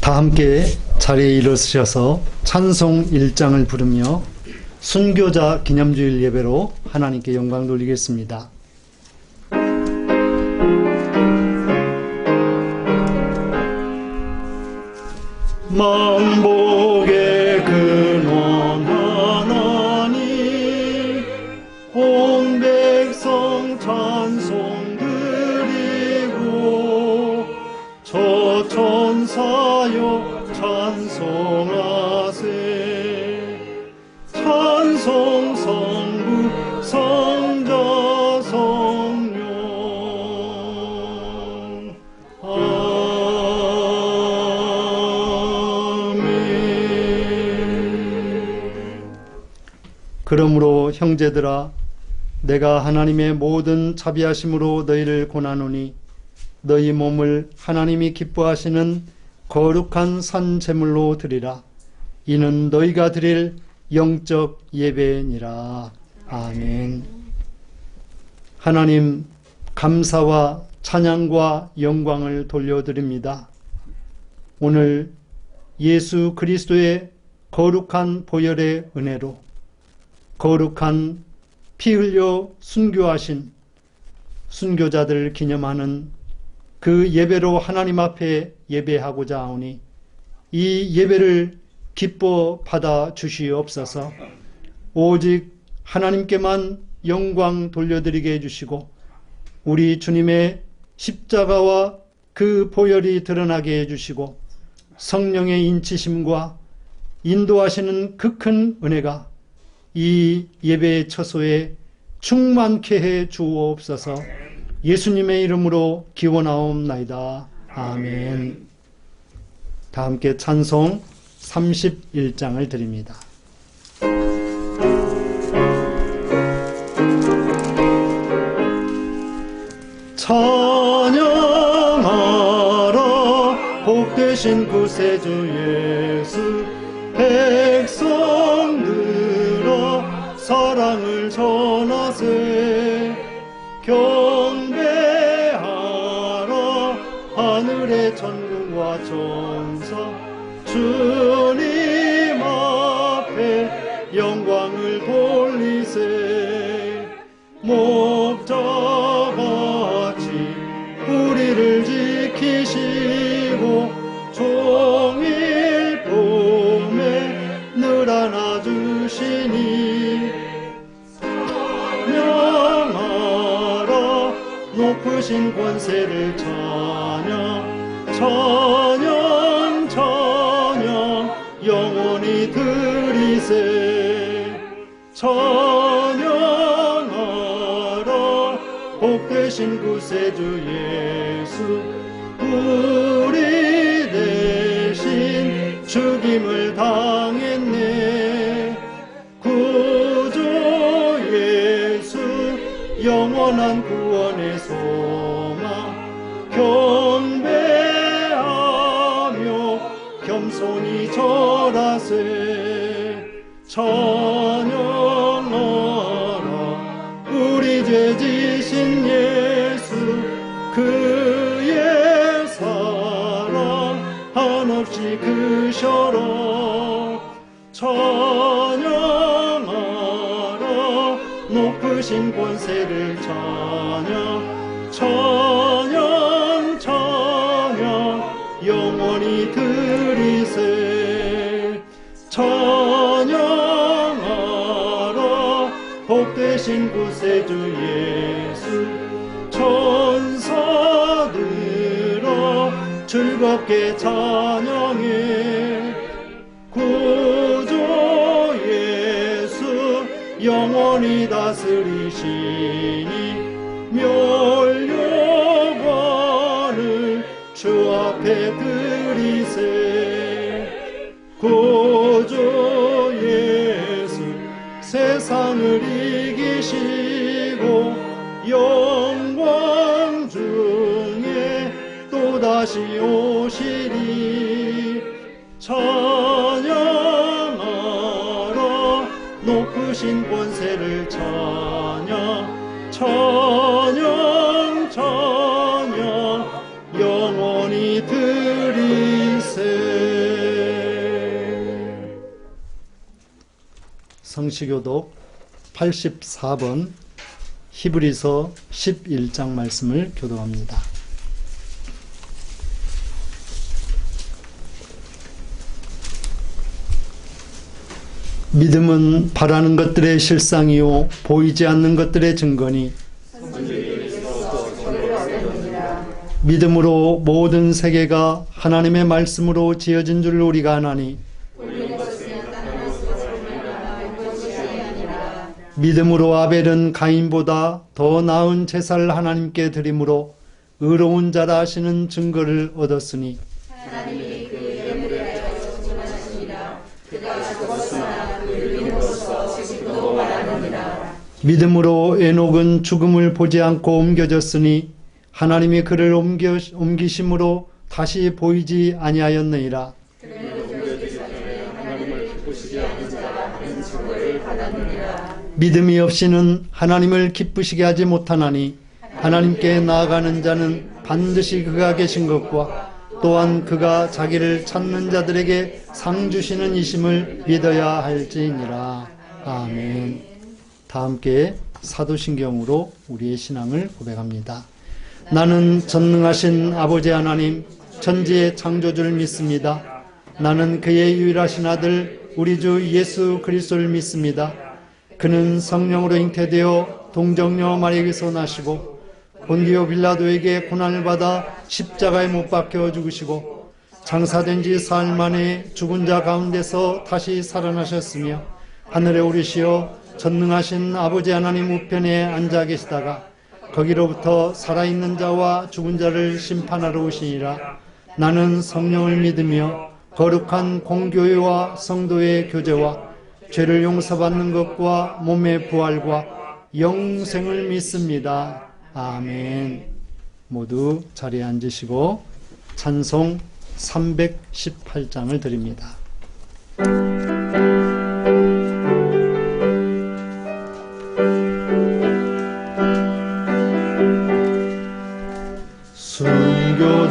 다 함께 자리에 일어서셔서 찬송 1장을 부르며 순교자 기념주일 예배로 하나님께 영광 돌리겠습니다. 만복의 근원 하나님, 온 백성 찬송 드리고 저 천사여 찬송하세. 찬송 성부 성자 성령. 그러므로 형제들아, 내가 하나님의 모든 자비하심으로 너희를 권하노니 너희 몸을 하나님이 기뻐하시는 거룩한 산 제물로 드리라. 이는 너희가 드릴 영적 예배니라. 아멘. 하나님, 감사와 찬양과 영광을 돌려드립니다. 오늘 예수 그리스도의 거룩한 보혈의 은혜로 거룩한 피 흘려 순교하신 순교자들 기념하는 그 예배로 하나님 앞에 예배하고자 하오니 이 예배를 기뻐 받아 주시옵소서. 오직 하나님께만 영광 돌려드리게 해주시고 우리 주님의 십자가와 그 보혈이 드러나게 해주시고 성령의 인치심과 인도하시는 그 큰 은혜가 이 예배의 처소에 충만케 해 주옵소서. 예수님의 이름으로 기원하옵나이다. 아멘. 다 함께 찬송 31장을 드립니다. 찬양하라 복되신 구세주 예수. 백성들아 사랑을 전하세. 경배하라 하늘의 천군과 천사. 주님 앞에 영광을 돌리세. 목자같이 우리를 지키시고 종일 봄에 늘 안아주시니 찬양하라 높으신 권세를 찬양. 찬양 찬양 영원히 드리세. 찬양하라 복되신 구세주 예수. 우리 대신 죽임을 당했네. 구주 예수 영원한 구원의 소망. 경배하며 겸손히 절하세. 찬양하라 우리 죄 지신 예수. 그의 사랑 한없이 크셔라. 찬양하라 높으신 권세를 찬양. 찬양 찬양 영원히 드리세. 찬양하라 복되신 구세주 예수. 천사들아 즐겁게 찬양해. 구주 예수 영원히 다스리시니 멸류관을 주 앞에 드리세. 구주 예수 세상을 이기시고 영광 중에 또다시 오시리. 찬양하라 높으신 권세를 찬양. 찬양 찬양 영원히 드리세. 성시교독 84번 히브리서 11장 말씀을 교독합니다. 믿음은 바라는 것들의 실상이요 보이지 않는 것들의 증거니 믿음으로 모든 세계가 하나님의 말씀으로 지어진 줄 우리가 아나니 믿음으로 아벨은 가인보다 더 나은 제사를 하나님께 드림으로 의로운 자라 하시는 증거를 얻었으니 하나님이 그 예물에 대하여 증언하시니라. 그가 죽었으나 그 이름으로서 지금도 말하느니라. 믿음으로 에녹은 죽음을 보지 않고 옮겨졌으니 하나님이 그를 옮기심으로 다시 보이지 아니하였느니라. 믿음이 없이는 하나님을 기쁘시게 하지 못하나니 하나님께 나아가는 자는 반드시 그가 계신 것과 또한 그가 자기를 찾는 자들에게 상 주시는 이심을 믿어야 할지니라. 아멘. 다 함께 사도신경으로 우리의 신앙을 고백합니다. 나는 전능하신 아버지 하나님 천지의 창조주를 믿습니다. 나는 그의 유일하신 아들 우리 주 예수 그리스도를 믿습니다. 그는 성령으로 잉태되어 동정녀 마리아에게서 나시고 본디오 빌라도에게 고난을 받아 십자가에 못 박혀 죽으시고 장사된 지 사흘 만에 죽은 자 가운데서 다시 살아나셨으며 하늘에 오르시어 전능하신 아버지 하나님 우편에 앉아 계시다가 거기로부터 살아있는 자와 죽은 자를 심판하러 오시니라. 나는 성령을 믿으며 거룩한 공교회와 성도의 교제와 죄를 용서받는 것과 몸의 부활과 영생을 믿습니다. 아멘. 모두 자리에 앉으시고 찬송 318장을 드립니다.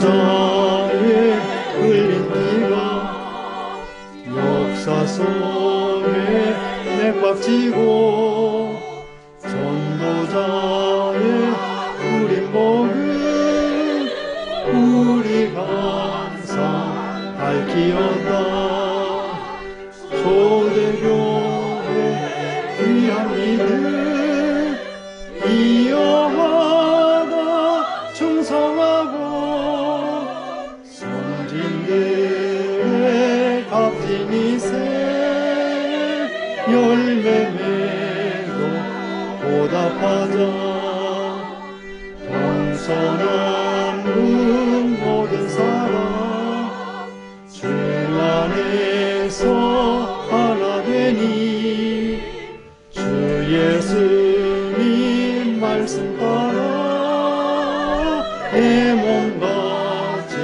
순교자의 흘린 피가 역사 속에 맥박지고 전도자의 우린 복음 우리가 항상 밝히었다. 초대교회 귀한 믿음 이어받아 충성하고 선진들의 값진 이세 열매 맺어 보답하자. 동서남북 모든 사람 주 안에서 하나 되니 주 예수님 말씀 따라 내 몸같이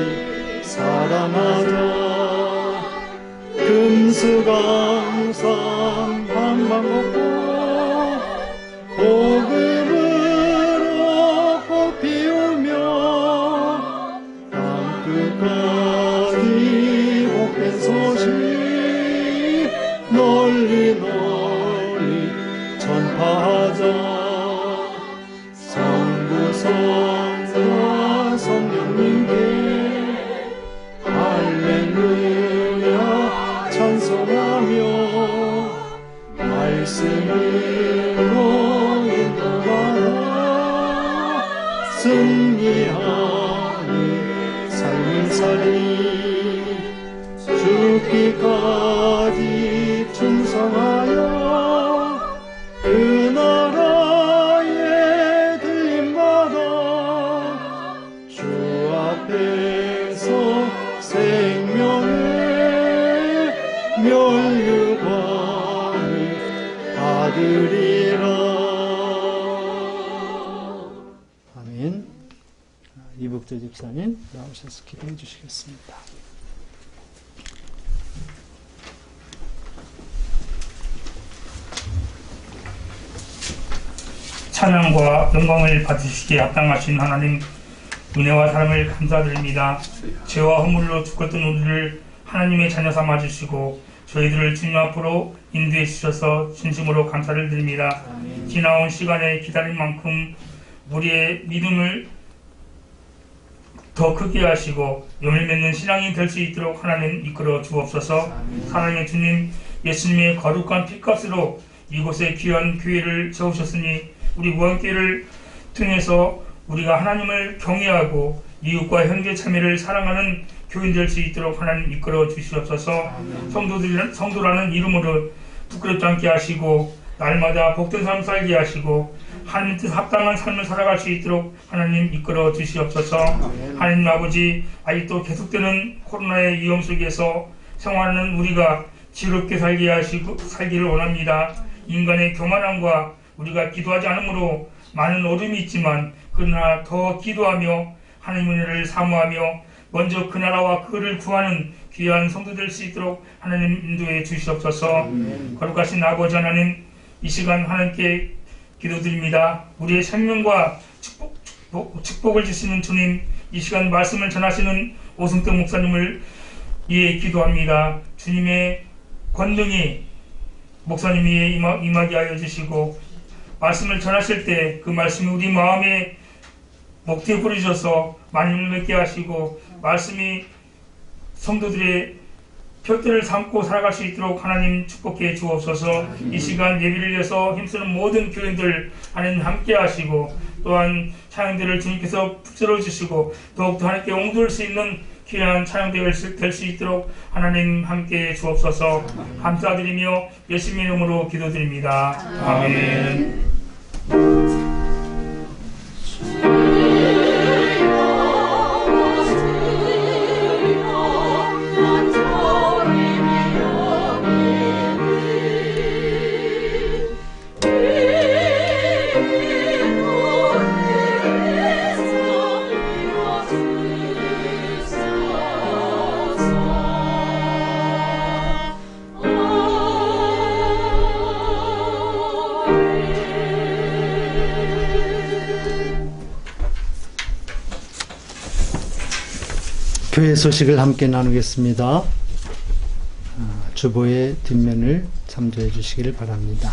사랑하자. 금수강산 방방곡곡 복음으로 꽃 피우며 땅끝까지 복된 소식 널리 전파하자. 성부성자 성령님께 할렐루야 찬송하며 말씀으로 인도받아 승리하는 삶을 살리 죽기까지 충성하여 그 나라에 들림받아 주 앞에서 생명의 멸류관을 받으리라. 아멘. 이복재 집사님 나오셔서 기도해 주시겠습니다. 찬양과 영광을 받으시기에 합당하신 하나님, 은혜와 사랑을 감사드립니다. 죄와 허물로 죽었던 우리를 하나님의 자녀 삼아 주시고 저희들을 주님 앞으로 인도해 주셔서 진심으로 감사를 드립니다. 지나온 시간에 기다린 만큼 우리의 믿음을 더 크게 하시고 열매 맺는 신앙이 될 수 있도록 하나님 이끌어 주옵소서. 사랑의 주님, 예수님의 거룩한 피값으로 이곳에 귀한 교회를 세우셨으니 우리 무한교회를 통해서 우리가 하나님을 경외하고 이웃과 형제 자매를 사랑하는 교인 될 수 있도록 하나님 이끌어 주시옵소서. 성도라는 이름으로 부끄럽지 않게 하시고 날마다 복된 삶 살게 하시고 하나님 뜻 합당한 삶을 살아갈 수 있도록 하나님 이끌어 주시옵소서. 하나님 아버지, 아직도 계속되는 코로나의 위험 속에서 생활하는 우리가 지롭게 살게 하시고 살기를 원합니다. 인간의 교만함과 우리가 기도하지 않으므로 많은 어려움이 있지만 그러나 더 기도하며 하나님의 은혜를 사모하며 먼저 그 나라와 그를 구하는 귀한 성도 될 수 있도록 하나님 인도해 주시옵소서. 거룩하신 아버지 하나님, 이 시간 하나님께 기도드립니다. 우리의 생명과 축복을 주시는 주님, 이 시간 말씀을 전하시는 오승택 목사님을 위해 기도합니다. 주님의 권능이 목사님 위에 임하게 하여 주시고 말씀을 전하실 때 그 말씀이 우리 마음에 목대에 뿌리셔서 많이 맺게 하시고 말씀이 성도들의 푯대를 삼고 살아갈 수 있도록 하나님 축복해 주옵소서. 이 시간 예비를 위해서 힘쓰는 모든 교인들 하나님 함께 하시고 또한 찬양대를 주님께서 붙들어 주시고 더욱더 하나님께 옹도할 수 있는 귀한 찬양대가 될 수 있도록 하나님 함께 해 주옵소서. 감사드리며 예수님의 이름으로 기도드립니다. 아멘. 교회 소식을 함께 나누겠습니다. 주보의 뒷면을 참조해 주시기를 바랍니다.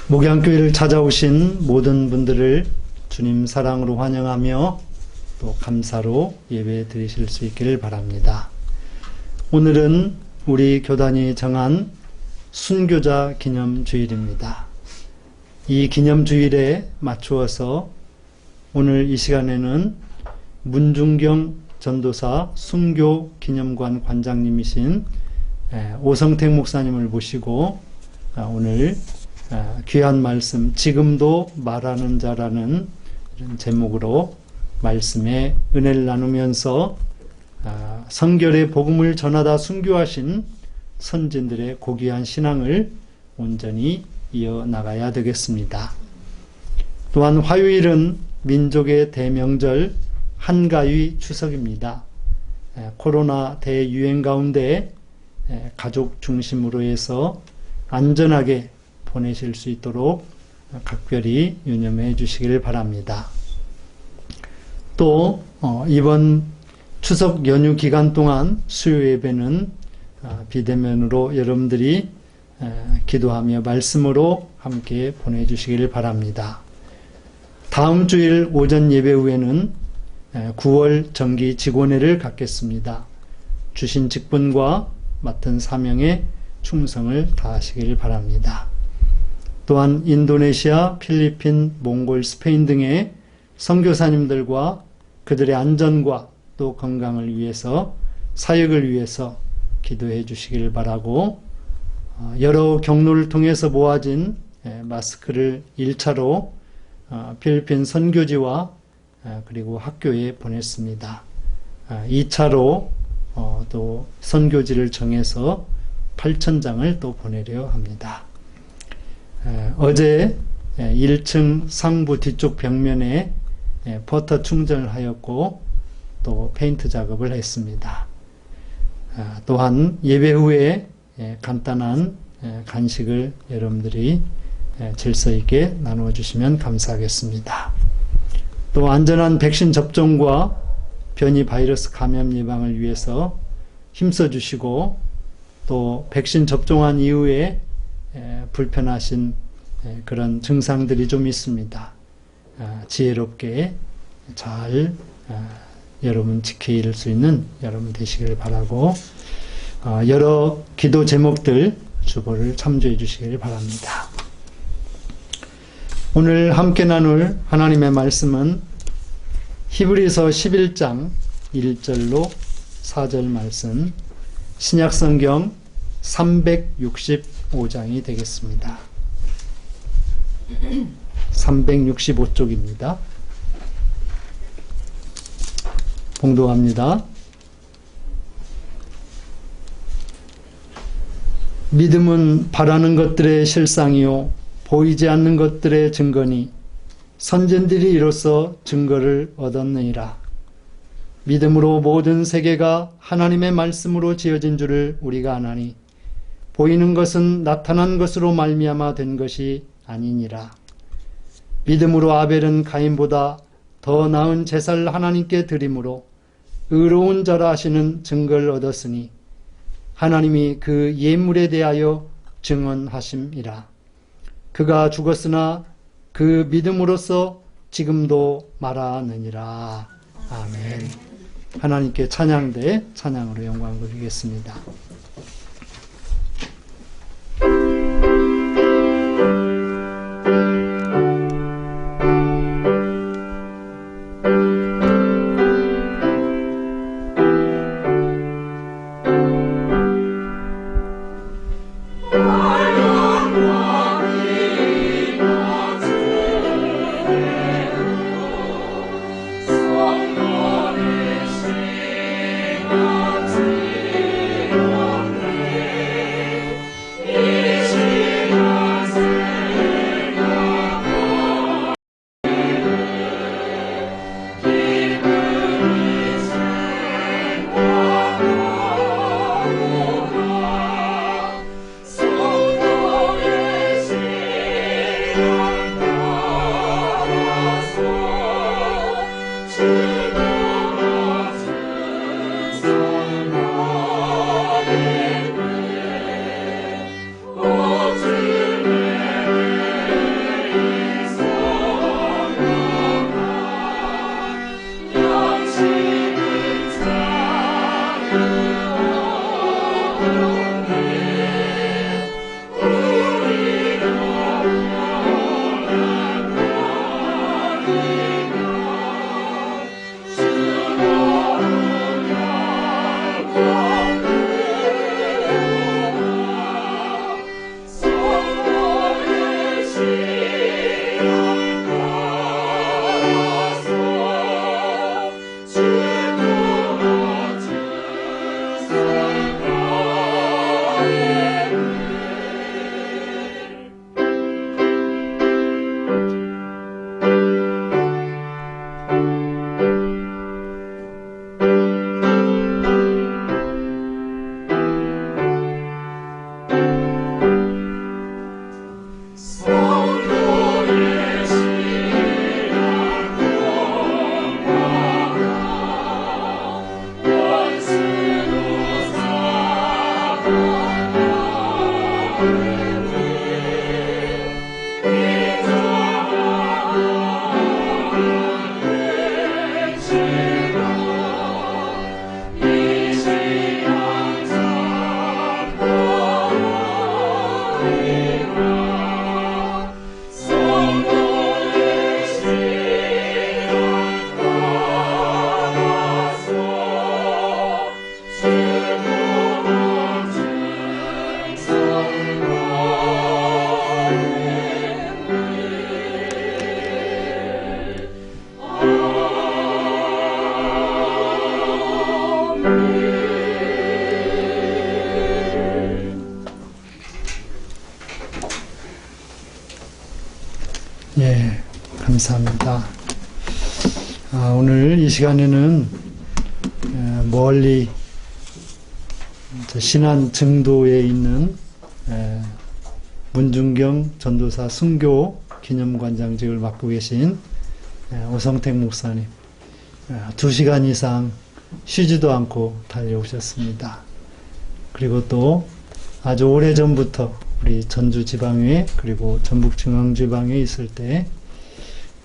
목양교회를 찾아오신 모든 분들을 주님 사랑으로 환영하며 또 감사로 예배 드리실 수 있기를 바랍니다. 오늘은 우리 교단이 정한 순교자 기념주일입니다. 이 기념주일에 맞추어서 오늘 이 시간에는 문중경 전도사 순교기념관 관장님이신 오성택 목사님을 모시고 오늘 귀한 말씀, 지금도 말하는 자라는 이런 제목으로 말씀의 은혜를 나누면서 성결의 복음을 전하다 순교하신 선진들의 고귀한 신앙을 온전히 이어나가야 되겠습니다. 또한 화요일은 민족의 대명절 한가위 추석입니다. 코로나 대유행 가운데 가족 중심으로 해서 안전하게 보내실 수 있도록 각별히 유념해 주시기를 바랍니다. 또 이번 추석 연휴 기간 동안 수요 예배는 비대면으로 여러분들이 기도하며 말씀으로 함께 보내주시기를 바랍니다. 다음 주일 오전 예배 후에는 9월 정기 직원회를 갖겠습니다. 주신 직분과 맡은 사명에 충성을 다하시기를 바랍니다. 또한 인도네시아, 필리핀, 몽골, 스페인 등의 선교사님들과 그들의 안전과 또 건강을 위해서, 사역을 위해서 기도해 주시기를 바라고, 여러 경로를 통해서 모아진 마스크를 1차로 필리핀 선교지와 그리고 학교에 보냈습니다. 2차로 또 선교지를 정해서 8,000장을 또 보내려 합니다. 어제 1층 상부 뒤쪽 벽면에 퍼터 충전을 하였고 또 페인트 작업을 했습니다. 또한 예배 후에 간단한 간식을 여러분들이 질서 있게 나누어 주시면 감사하겠습니다. 또 안전한 백신 접종과 변이 바이러스 감염 예방을 위해서 힘써 주시고 또 백신 접종한 이후에 불편하신 그런 증상들이 좀 있습니다. 지혜롭게 잘 여러분 지킬 수 있는 여러분 되시기를 바라고 여러 기도 제목들 주보를 참조해 주시기를 바랍니다. 오늘 함께 나눌 하나님의 말씀은 히브리서 11장 1절로 4절 말씀, 신약성경 365장이 되겠습니다. 365쪽입니다. 봉독합니다. 믿음은 바라는 것들의 실상이요 보이지 않는 것들의 증거니 선진들이 이로써 증거를 얻었느니라. 믿음으로 모든 세계가 하나님의 말씀으로 지어진 줄을 우리가 아나니 보이는 것은 나타난 것으로 말미암아 된 것이 아니니라. 믿음으로 아벨은 가인보다 더 나은 제사를 하나님께 드림으로 의로운 자라 하시는 증거를 얻었으니 하나님이 그 예물에 대하여 증언하심이라. 그가 죽었으나 그 믿음으로써 지금도 말하느니라. 아멘. 하나님께 찬양대 찬양으로 영광 돌리겠습니다. 예, 감사합니다. 오늘 이 시간에는 멀리 신안 증도에 있는 문중경 전도사 순교 기념관장직을 맡고 계신 오성택 목사님, 2시간 이상 쉬지도 않고 달려오셨습니다. 그리고 또 아주 오래전부터 우리 전주지방에 그리고 전북중앙지방에 있을 때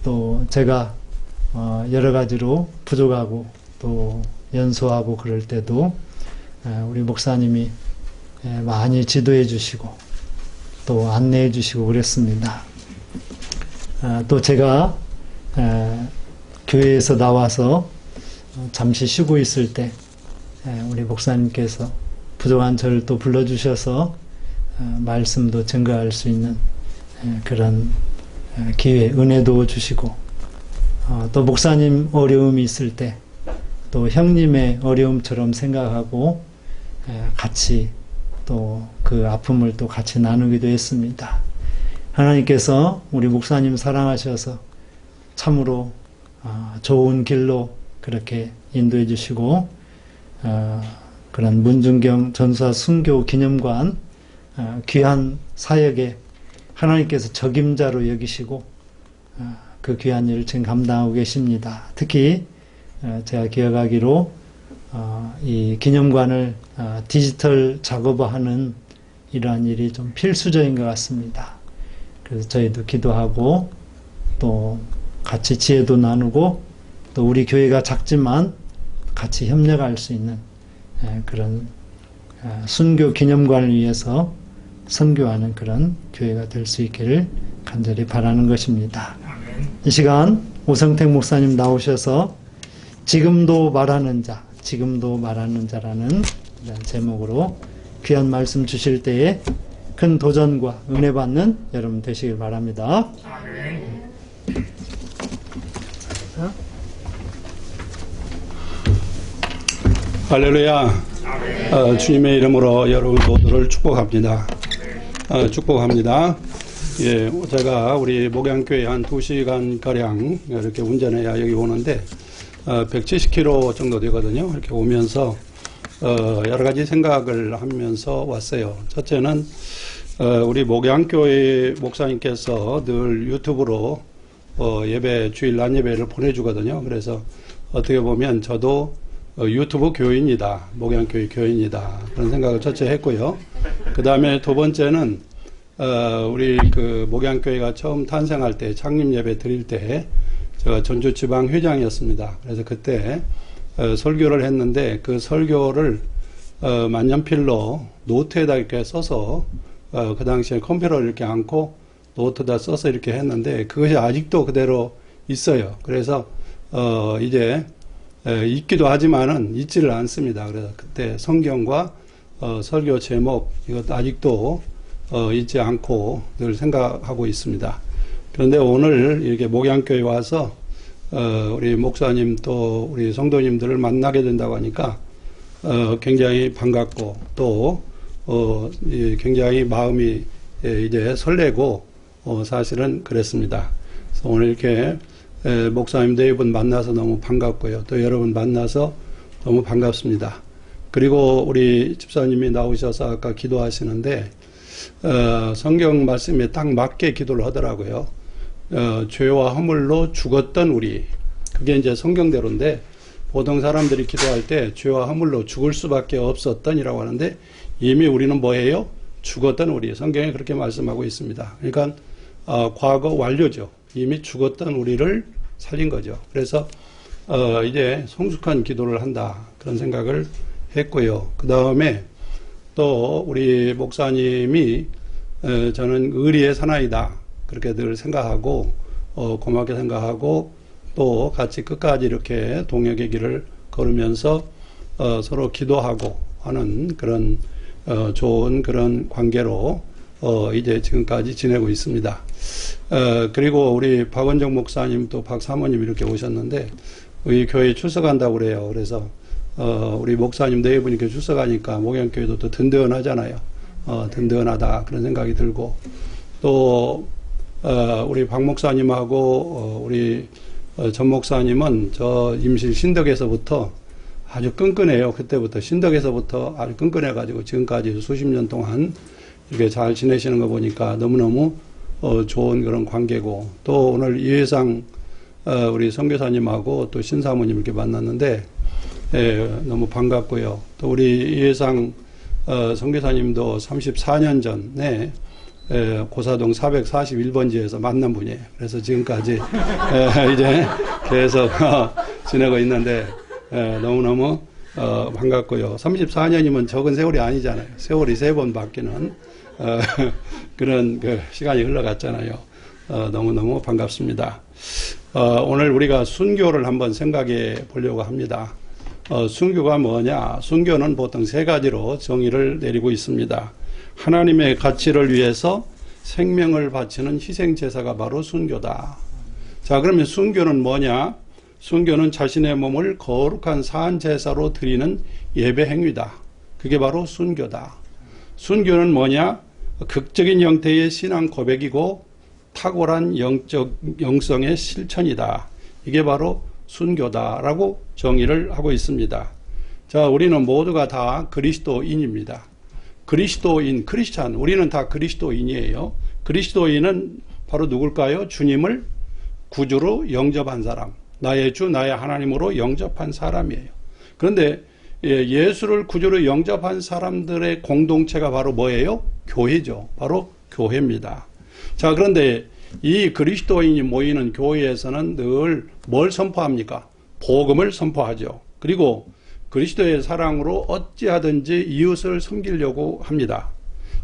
또 제가 여러 가지로 부족하고 또 연소하고 그럴 때도 우리 목사님이 많이 지도해 주시고 또 안내해 주시고 그랬습니다. 또 제가 교회에서 나와서 잠시 쉬고 있을 때 우리 목사님께서 부족한 저를 또 불러주셔서 말씀도 증거할 수 있는 그런 기회, 은혜도 주시고 또 목사님 어려움이 있을 때 또 형님의 어려움처럼 생각하고 같이 또 그 아픔을 또 같이 나누기도 했습니다. 하나님께서 우리 목사님 사랑하셔서 참으로 좋은 길로 그렇게 인도해 주시고 그런 문중경 전사 순교 기념관 귀한 사역에 하나님께서 적임자로 여기시고 그 귀한 일을 지금 감당하고 계십니다. 특히 제가 기억하기로 이 기념관을 디지털 작업화하는 이러한 일이 좀 필수적인 것 같습니다. 그래서 저희도 기도하고 또 같이 지혜도 나누고 또 우리 교회가 작지만 같이 협력할 수 있는 그런 순교 기념관을 위해서 선교하는 그런 교회가 될 수 있기를 간절히 바라는 것입니다. 이 시간 오성택 목사님 나오셔서 지금도 말하는 자, 지금도 말하는 자라는 이런 제목으로 귀한 말씀 주실 때에 큰 도전과 은혜 받는 여러분 되시길 바랍니다. 할렐루야. 주님의 이름으로 여러분 모두를 축복합니다. 축복합니다. 예, 제가 우리 목양교회 한 2시간 가량 이렇게 운전해야 여기 오는데 170km 정도 되거든요. 이렇게 오면서 여러 가지 생각을 하면서 왔어요. 첫째는 우리 목양교회 목사님께서 늘 유튜브로 예배, 주일 낮 예배를 보내주거든요. 그래서 어떻게 보면 저도 유튜브 교인이다, 목양교회 교인이다, 그런 생각을 첫째 했고요. 그 다음에 두 번째는 우리 그 목양교회가 처음 탄생할 때, 창립 예배 드릴 때 제가 전주지방 회장이었습니다. 그래서 그때 설교를 했는데 그 설교를 만년필로 노트에다 이렇게 써서 그 당시에 컴퓨터를 이렇게 안고 노트에다 써서 이렇게 했는데 그것이 아직도 그대로 있어요. 그래서 이제 있기도 하지만은 있지를 않습니다. 그래서 그때 성경과 설교 제목 이것도 아직도 잊지 않고 늘 생각하고 있습니다. 그런데 오늘 이렇게 목양교회 와서 우리 목사님 또 우리 성도님들을 만나게 된다고 하니까 굉장히 반갑고 또 굉장히 마음이 이제 설레고 사실은 그랬습니다. 그래서 오늘 이렇게 목사님 네 분 만나서 너무 반갑고요. 또 여러분 만나서 너무 반갑습니다. 그리고 우리 집사님이 나오셔서 아까 기도하시는데 성경 말씀에 딱 맞게 기도를 하더라고요. 죄와 허물로 죽었던 우리, 그게 이제 성경대로인데 보통 사람들이 기도할 때 죄와 허물로 죽을 수밖에 없었던이라고 하는데 이미 우리는 뭐예요? 죽었던 우리. 성경에 그렇게 말씀하고 있습니다. 그러니까 과거 완료죠. 이미 죽었던 우리를 살린 거죠. 그래서 이제 성숙한 기도를 한다, 그런 생각을 했고요. 그 다음에 또 우리 목사님이 저는 의리의 사나이다, 그렇게 늘 생각하고 고맙게 생각하고 또 같이 끝까지 이렇게 동역의 길을 걸으면서 서로 기도하고 하는 그런 좋은 그런 관계로 이제 지금까지 지내고 있습니다. 그리고 우리 박원정 목사님 또 박 사모님 이렇게 오셨는데 우리 교회에 출석한다고 그래요. 그래서 우리 목사님 네 분이 이렇게 출석하니까 목양교회도 또 든든하잖아요. 든든하다, 그런 생각이 들고 또 우리 박 목사님하고 우리 전 목사님은 저 임실 신덕에서부터 아주 끈끈해요. 그때부터 신덕에서부터 아주 끈끈해가지고 지금까지 수십 년 동안 이렇게 잘 지내시는 거 보니까 너무너무 좋은 그런 관계고, 또 오늘 이회상 우리 선교사님하고 또 신사모님 이렇게 만났는데 너무 반갑고요. 또 우리 이해상 선교사님도 34년 전에 고사동 441번지에서 만난 분이에요. 그래서 지금까지 이제 계속 지내고 있는데 너무너무 반갑고요. 34년이면 적은 세월이 아니잖아요. 세월이 3번 바뀌는 그런 그 시간이 흘러갔잖아요. 너무너무 반갑습니다. 오늘 우리가 순교를 한번 생각해 보려고 합니다. 순교가 뭐냐? 순교는 보통 3가지로 정의를 내리고 있습니다. 하나님의 가치를 위해서 생명을 바치는 희생제사가 바로 순교다. 자, 그러면 순교는 뭐냐? 순교는 자신의 몸을 거룩한 사한제사로 드리는 예배 행위다. 그게 바로 순교다. 순교는 뭐냐? 극적인 형태의 신앙 고백이고 탁월한 영성의 실천이다. 이게 바로 순교다라고 정의를 하고 있습니다. 자, 우리는 모두가 다 그리스도인입니다. 그리스도인, 크리스찬, 우리는 다 그리스도인이에요. 그리스도인은 바로 누굴까요? 주님을 구주로 영접한 사람, 나의 주, 나의 하나님으로 영접한 사람이에요. 그런데 예수를 구주로 영접한 사람들의 공동체가 바로 뭐예요? 교회죠. 바로 교회입니다. 자, 그런데 이 그리스도인이 모이는 교회에서는 늘 뭘 선포합니까? 복음을 선포하죠. 그리고 그리스도의 사랑으로 어찌하든지 이웃을 섬기려고 합니다.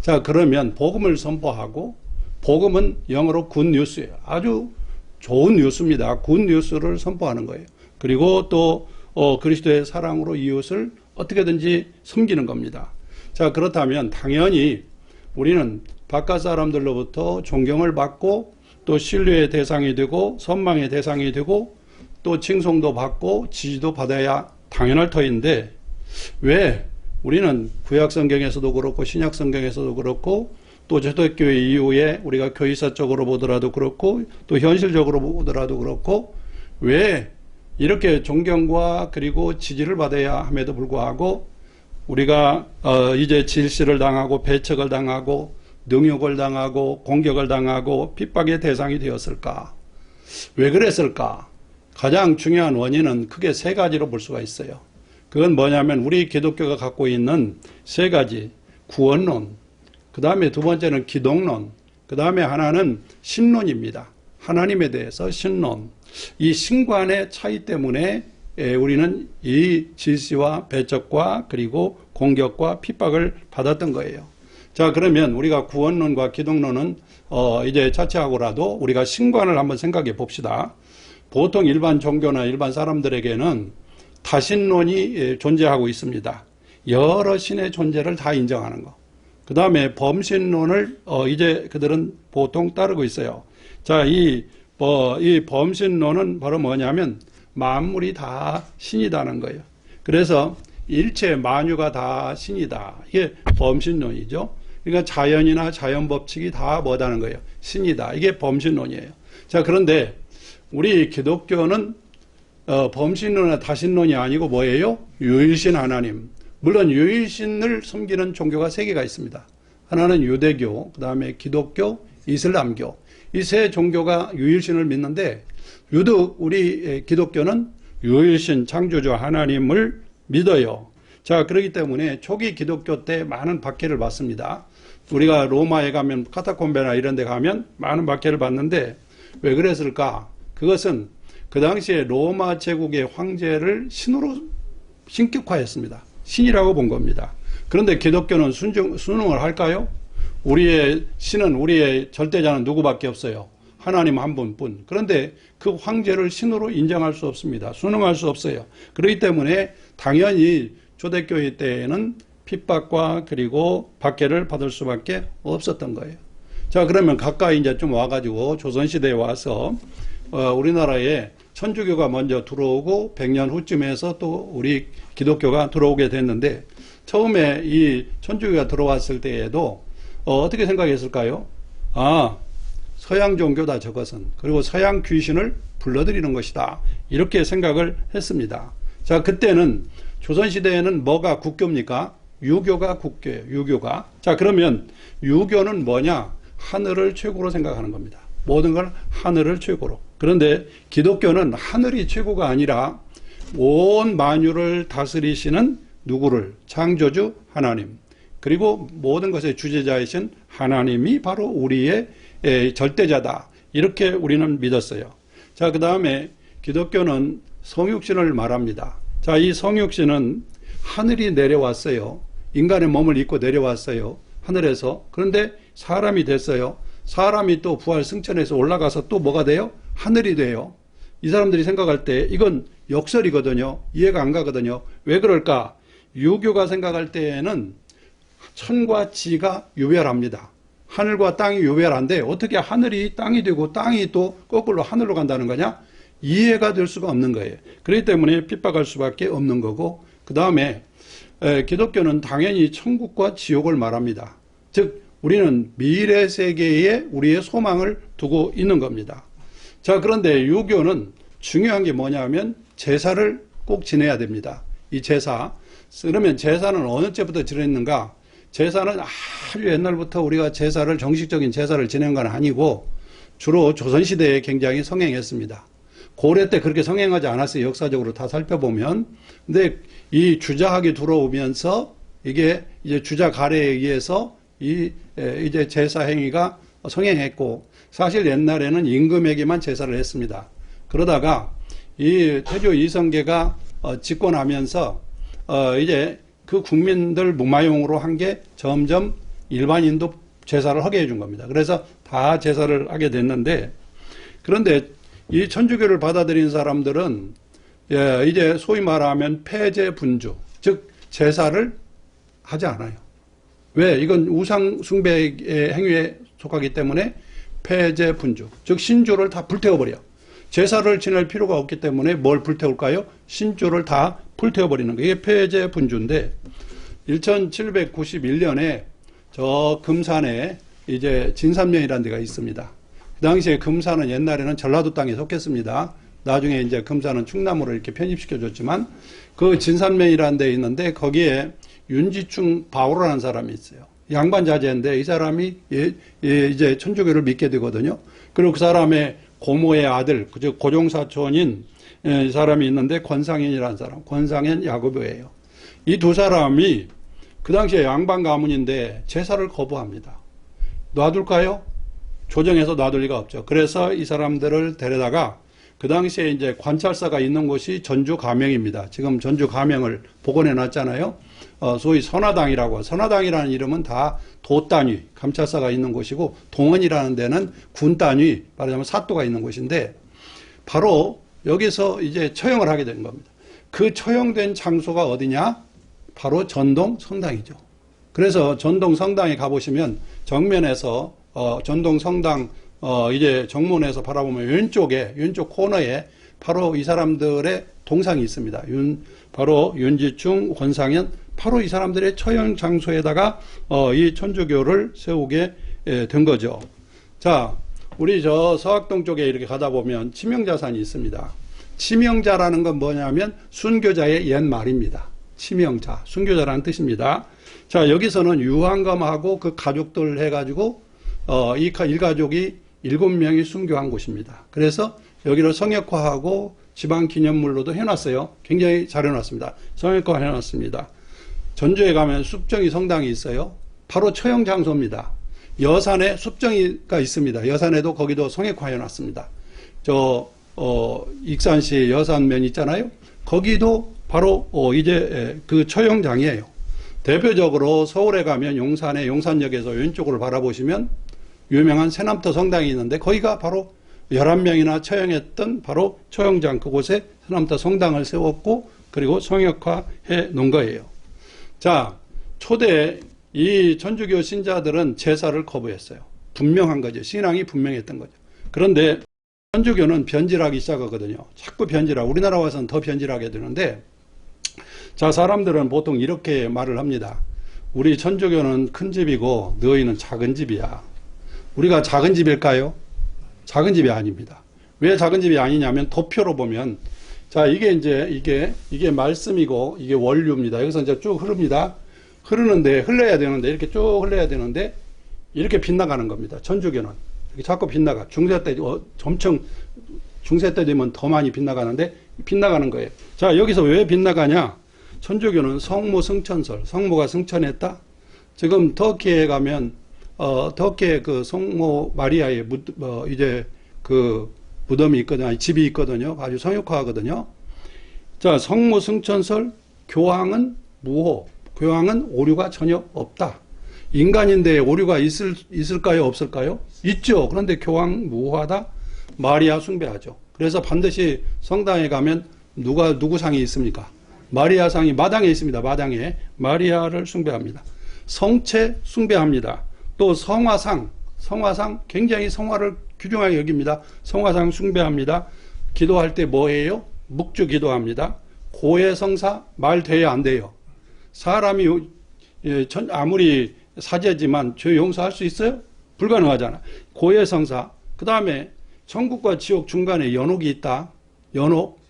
자, 그러면 복음을 선포하고, 복음은 영어로 굿뉴스예요. 아주 좋은 뉴스입니다. 굿뉴스를 선포하는 거예요. 그리고 또 그리스도의 사랑으로 이웃을 어떻게든지 섬기는 겁니다. 자, 그렇다면 당연히 우리는 바깥 사람들로부터 존경을 받고 또 신뢰의 대상이 되고 선망의 대상이 되고 또 칭송도 받고 지지도 받아야 당연할 터인데, 왜 우리는 구약성경에서도 그렇고 신약성경에서도 그렇고 또 초대교회 이후에 우리가 교회사적으로 보더라도 그렇고 또 현실적으로 보더라도 그렇고 왜 이렇게 존경과 그리고 지지를 받아야 함에도 불구하고 우리가 이제 질시를 당하고 배척을 당하고 능욕을 당하고 공격을 당하고 핍박의 대상이 되었을까? 왜 그랬을까? 가장 중요한 원인은 크게 3가지로 볼 수가 있어요. 그건 뭐냐면 우리 기독교가 갖고 있는 3가지 구원론, 그 다음에 2번째는 기독론, 그 다음에 하나는 신론입니다. 하나님에 대해서 신론. 이 신관의 차이 때문에 우리는 이 질시와 배척과 그리고 공격과 핍박을 받았던 거예요. 자, 그러면 우리가 구원론과 기독론은 이제 차치하고라도 우리가 신관을 한번 생각해 봅시다. 보통 일반 종교나 일반 사람들에게는 다신론이 존재하고 있습니다. 여러 신의 존재를 다 인정하는 거. 그 다음에 범신론을 이제 그들은 보통 따르고 있어요. 자, 이 범신론은 바로 뭐냐면 만물이 다 신이다는 거예요. 그래서 일체 만유가 다 신이다. 이게 범신론이죠. 그러니까 자연이나 자연 법칙이 다 뭐다는 거예요? 신이다. 이게 범신론이에요. 자, 그런데 우리 기독교는 범신론이나 다신론이 아니고 뭐예요? 유일신 하나님. 물론 유일신을 섬기는 종교가 3개가 있습니다. 하나는 유대교, 그 다음에 기독교, 이슬람교. 이 3 종교가 유일신을 믿는데 유독 우리 기독교는 유일신 창조주 하나님을 믿어요. 자, 그렇기 때문에 초기 기독교 때 많은 박해를 받습니다. 우리가 로마에 가면 카타콤베나 이런 데 가면 많은 박해를 받는데 왜 그랬을까? 그것은 그 당시에 로마 제국의 황제를 신으로 신격화했습니다. 신이라고 본 겁니다. 그런데 기독교는 순응을 할까요? 우리의 신은, 우리의 절대자는 누구밖에 없어요. 하나님 한 분뿐. 그런데 그 황제를 신으로 인정할 수 없습니다. 순응할 수 없어요. 그렇기 때문에 당연히 초대교회 때에는 핍박과 그리고 박해를 받을 수밖에 없었던 거예요. 자, 그러면 가까이 이제 좀 와가지고 조선시대에 와서 우리나라에 천주교가 먼저 들어오고 100년 후쯤에서 또 우리 기독교가 들어오게 됐는데, 처음에 이 천주교가 들어왔을 때에도 어떻게 생각했을까요? 아, 서양 종교다 저것은. 그리고 서양 귀신을 불러들이는 것이다. 이렇게 생각을 했습니다. 자, 그때는 조선시대에는 뭐가 국교입니까? 유교가 국교예요. 유교가. 자, 그러면 유교는 뭐냐? 하늘을 최고로 생각하는 겁니다. 모든 걸 하늘을 최고로. 그런데 기독교는 하늘이 최고가 아니라 온 만유를 다스리시는 누구를? 창조주 하나님. 그리고 모든 것의 주재자이신 하나님이 바로 우리의 절대자다. 이렇게 우리는 믿었어요. 자, 그 다음에 기독교는 성육신을 말합니다. 자, 이 성육신은 하늘이 내려왔어요. 인간의 몸을 입고 내려왔어요. 하늘에서. 그런데 사람이 됐어요. 사람이 또 부활 승천해서 올라가서 또 뭐가 돼요? 하늘이 돼요. 이 사람들이 생각할 때 이건 역설이거든요. 이해가 안 가거든요. 왜 그럴까? 유교가 생각할 때에는 천과 지가 유별합니다. 하늘과 땅이 유별한데 어떻게 하늘이 땅이 되고 땅이 또 거꾸로 하늘로 간다는 거냐? 이해가 될 수가 없는 거예요. 그렇기 때문에 핍박할 수밖에 없는 거고, 그 다음에 기독교는 당연히 천국과 지옥을 말합니다. 즉 우리는 미래 세계에 우리의 소망을 두고 있는 겁니다. 자, 그런데 유교는 중요한 게 뭐냐면 제사를 꼭 지내야 됩니다. 이 제사. 그러면 제사는 어느 때부터 지냈는가? 제사는 아주 옛날부터 우리가 제사를, 정식적인 제사를 지낸 건 아니고 주로 조선시대에 굉장히 성행했습니다. 고려 때 그렇게 성행하지 않았어요. 역사적으로 다 살펴보면. 근데 이 주자학이 들어오면서 이게 이제 주자 가래에 의해서 이제 제사 행위가 성행했고, 사실 옛날에는 임금에게만 제사를 했습니다. 그러다가 이 태조 이성계가 집권하면서 이제 그 국민들 무마용으로 한 게 점점 일반인도 제사를 하게 해준 겁니다. 그래서 다 제사를 하게 됐는데, 그런데 이 천주교를 받아들인 사람들은 이제 소위 말하면 폐제 분주, 즉 제사를 하지 않아요. 왜? 이건 우상 숭배의 행위에 속하기 때문에 폐제 분주, 즉 신주를 다 불태워버려. 제사를 지낼 필요가 없기 때문에 뭘 불태울까요? 신주를 다 불태워버리는 거예요. 이게 폐제 분주인데, 1791년에 저 금산에 이제 진산면이라는 데가 있습니다. 그 당시에 금산은 옛날에는 전라도 땅에 속했습니다. 나중에 이제 금산은 충남으로 이렇게 편입시켜줬지만, 그 진산면이라는 데 있는데 거기에 윤지충 바오라는 사람이 있어요. 양반 자제인데 이 사람이 이제 천주교를 믿게 되거든요. 그리고 그 사람의 고모의 아들, 즉 고종사촌인 이 사람이 있는데 권상현이라는 사람, 권상현 야고보예요. 이 두 사람이 그 당시에 양반 가문인데 제사를 거부합니다. 놔둘까요? 조정해서 놔둘 리가 없죠. 그래서 이 사람들을 데려다가 그 당시에 이제 관찰사가 있는 곳이 전주 가명입니다. 지금 전주 가명을 복원해 놨잖아요. 소위 선화당이라고. 선화당이라는 이름은 다 도 단위, 감찰사가 있는 곳이고, 동원이라는 데는 군 단위, 말하자면 사또가 있는 곳인데, 바로 여기서 이제 처형을 하게 된 겁니다. 그 처형된 장소가 어디냐? 바로 전동 성당이죠. 그래서 전동 성당에 가보시면 정면에서 전동 성당 이제 정문에서 바라보면 왼쪽 코너에 바로 이 사람들의 동상이 있습니다. 바로 윤지충, 권상현, 바로 이 사람들의 처형 장소에다가 이 천주교를 세우게 된 거죠. 자, 우리 저 서학동 쪽에 이렇게 가다 보면 치명자산이 있습니다. 치명자라는 건 뭐냐면 순교자의 옛말입니다. 치명자, 순교자라는 뜻입니다. 자, 여기서는 유한검하고 그 가족들 해가지고 이 일가족이 7명이 순교한 곳입니다. 그래서 여기를 성역화하고 지방 기념물로도 해놨어요. 굉장히 잘 해놨습니다. 성역화 해놨습니다. 전주에 가면 숲정이 성당이 있어요. 바로 처형 장소입니다. 여산에 숲정이가 있습니다. 여산에도 거기도 성역화 해놨습니다. 익산시 여산면 있잖아요. 거기도 바로 이제 그 처형장이에요. 대표적으로 서울에 가면 용산의 용산역에서 왼쪽으로 바라보시면 유명한 새남터 성당이 있는데 거기가 바로 11명이나 처형했던 바로 처형장, 그곳에 새남터 성당을 세웠고 그리고 성역화해 놓은 거예요. 자, 초대 이 천주교 신자들은 제사를 거부했어요. 분명한 거죠. 신앙이 분명했던 거죠. 그런데 천주교는 변질하기 시작하거든요. 자꾸 변질하고, 우리나라 와서는 더 변질하게 되는데, 자, 사람들은 보통 이렇게 말을 합니다. 우리 천주교는 큰 집이고 너희는 작은 집이야. 우리가 작은 집일까요? 작은 집이 아닙니다. 왜 작은 집이 아니냐면 도표로 보면, 자, 이게 이제 이게 말씀이고 이게 원류입니다. 여기서 이제 쭉 흐릅니다. 흘러야 되는데 이렇게 쭉 흘러야 되는데 이렇게 빗나가는 겁니다. 천주교는 이렇게 자꾸 빗나가. 중세 때 엄청 중세 때 되면 더 많이 빗나가는데 빗나가는 거예요. 자, 여기서 왜 빗나가냐? 천주교는 성모 승천설, 성모가 승천했다. 지금 터키에 가면 터키에 그 성모 마리아의 이제 그 무덤이 있거든요. 아니, 집이 있거든요. 아주 성육화하거든요. 자, 성모 승천설, 교황은 무호, 교황은 오류가 전혀 없다. 인간인데 오류가 있을까요? 없을까요? 있죠. 그런데 교황 무호하다. 마리아 숭배하죠. 그래서 반드시 성당에 가면 누구 상이 있습니까? 마리아 상이 마당에 있습니다. 마당에 마리아를 숭배합니다. 성체 숭배합니다. 또 성화상 굉장히 성화를 귀중하게 여깁니다. 성화상 숭배합니다. 기도할 때 뭐예요? 묵주 기도합니다. 고해성사 말 돼야 안 돼요. 사람이 아무리 사제지만 죄 용서할 수 있어요? 불가능하잖아. 고해성사. 그 다음에 천국과 지옥 중간에 연옥이 있다. 연옥.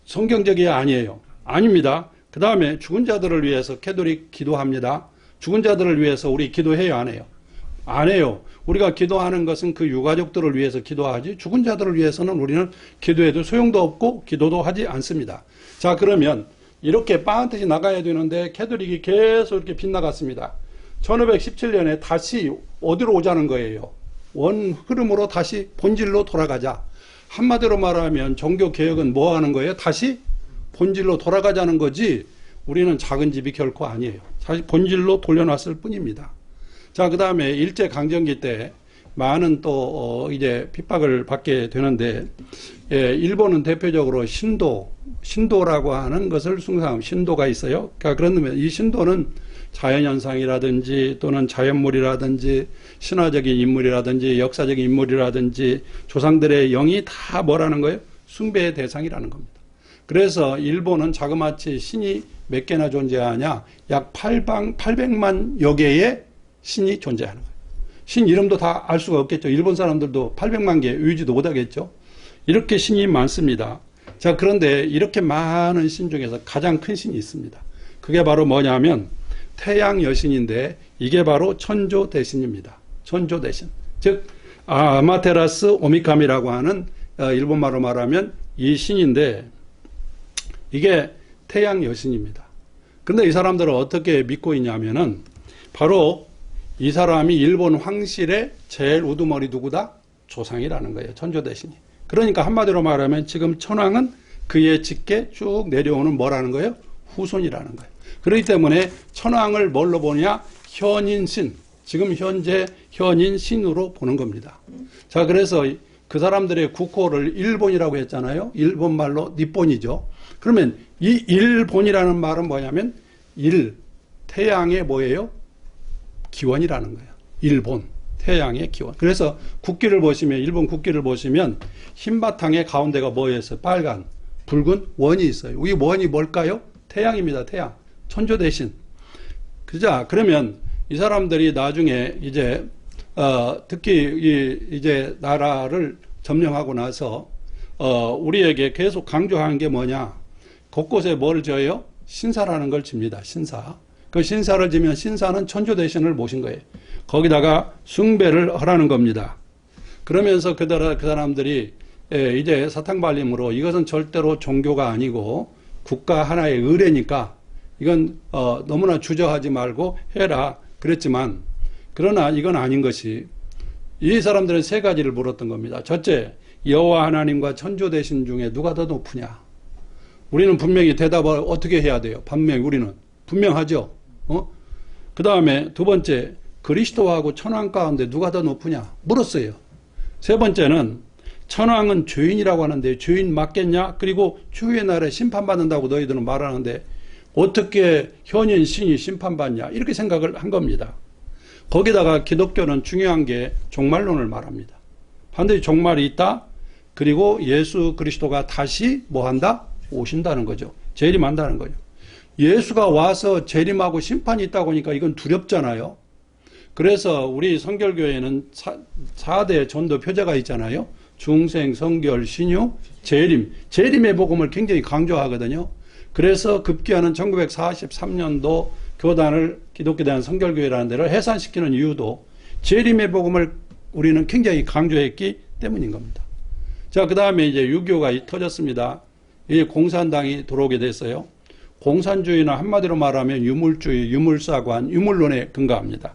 성경적이 아니에요. 아닙니다. 그 다음에 죽은 자들을 위해서 캐톨릭 기도합니다. 죽은 자들을 위해서 우리 기도해요? 안 해요? 안 해요. 우리가 기도하는 것은 그 유가족들을 위해서 기도하지 죽은 자들을 위해서는 우리는 기도해도 소용도 없고 기도도 하지 않습니다. 자, 그러면 이렇게 빵뜻이 나가야 되는데 캐톨릭이 계속 이렇게 빗나갔습니다. 1517년에 다시 어디로 오자는 거예요? 원 흐름으로 다시 본질로 돌아가자. 한마디로 말하면 종교개혁은 뭐 하는 거예요? 다시 본질로 돌아가자는 거지 우리는 작은 집이 결코 아니에요. 사실 본질로 돌려놨을 뿐입니다. 자, 그 다음에 일제강점기 때 많은 또 이제 핍박을 받게 되는데 일본은 대표적으로 신도라고 하는 것을 숭상하고 신도가 있어요. 그러니까 그런다면 이 신도는 자연현상이라든지 또는 자연물이라든지 신화적인 인물이라든지 역사적인 인물이라든지 조상들의 영이 다 뭐라는 거예요? 숭배의 대상이라는 겁니다. 그래서 일본은 자그마치 신이 몇 개나 존재하냐? 약 800만여 개의 신이 존재하는 거예요. 신 이름도 다 알 수가 없겠죠. 일본 사람들도 800만 개 외우지도 못하겠죠. 이렇게 신이 많습니다. 자, 그런데 이렇게 많은 신 중에서 가장 큰 신이 있습니다. 그게 바로 뭐냐면 태양 여신인데 이게 바로 천조 대신입니다. 천조 대신. 즉 아마테라스 오미카미라고 하는 일본말로 말하면 이 신인데 이게 태양 여신입니다. 근데 이 사람들은 어떻게 믿고 있냐면은 바로 이 사람이 일본 황실의 제일 우두머리 누구다? 조상이라는 거예요. 천조 대신이. 그러니까 한마디로 말하면 지금 천황은 그의 직계 쭉 내려오는 뭐라는 거예요? 후손이라는 거예요. 그렇기 때문에 천황을 뭘로 보냐? 현인신. 지금 현재 현인신으로 보는 겁니다. 자, 그래서 그 사람들의 국호를 일본이라고 했잖아요. 일본말로 니폰이죠. 그러면 이 일본이라는 말은 뭐냐면 태양의 뭐예요? 기원이라는 거예요. 일본, 태양의 기원. 그래서 국기를 보시면 일본 국기를 보시면 흰 바탕에 가운데가 뭐였어요? 빨간, 붉은 원이 있어요. 이 원이 뭘까요? 태양입니다. 태양. 천조 대신. 그죠? 그러면 이 사람들이 나중에 이제 특히 이제 나라를 점령하고 나서 우리에게 계속 강조하는 게 뭐냐? 곳곳에 뭘 져요? 신사라는 걸 집니다. 신사. 그 신사를 지면 신사는 천조 대신을 모신 거예요. 거기다가 숭배를 하라는 겁니다. 그러면서 그 사람들이 이제 사탕발림으로 이것은 절대로 종교가 아니고 국가 하나의 의례니까 이건 너무나 주저하지 말고 해라 그랬지만 그러나 이건 아닌 것이 이 사람들은 세 가지를 물었던 겁니다. 첫째, 여호와 하나님과 천조 대신 중에 누가 더 높으냐? 우리는 분명히 대답을 어떻게 해야 돼요? 분명히 우리는 분명하죠. 그 다음에 두 번째, 그리스도하고 천황 가운데 누가 더 높으냐? 물었어요. 세 번째는 천황은 죄인이라고 하는데 죄인 맞겠냐? 그리고 추후의 날에 심판받는다고 너희들은 말하는데 어떻게 현인 신이 심판받냐? 이렇게 생각을 한 겁니다. 거기다가 기독교는 중요한 게 종말론을 말합니다. 반드시 종말이 있다. 그리고 예수 그리스도가 다시 뭐 한다? 오신다는 거죠. 재림한다는 거죠. 예수가 와서 재림하고 심판이 있다고 하니까 이건 두렵잖아요. 그래서 우리 성결교회는 4대 전도 표제가 있잖아요. 중생, 성결, 신유, 재림. 재림의 복음을 굉장히 강조하거든요. 그래서 급기야는 1943년도 교단을 기독교 대한 성결교회라는 데를 해산시키는 이유도 재림의 복음을 우리는 굉장히 강조했기 때문인 겁니다. 자, 그 다음에 이제 6.25가 터졌습니다. 이 공산당이 들어오게 됐어요. 공산주의는 한마디로 말하면 유물주의, 유물사관, 유물론에 근거합니다.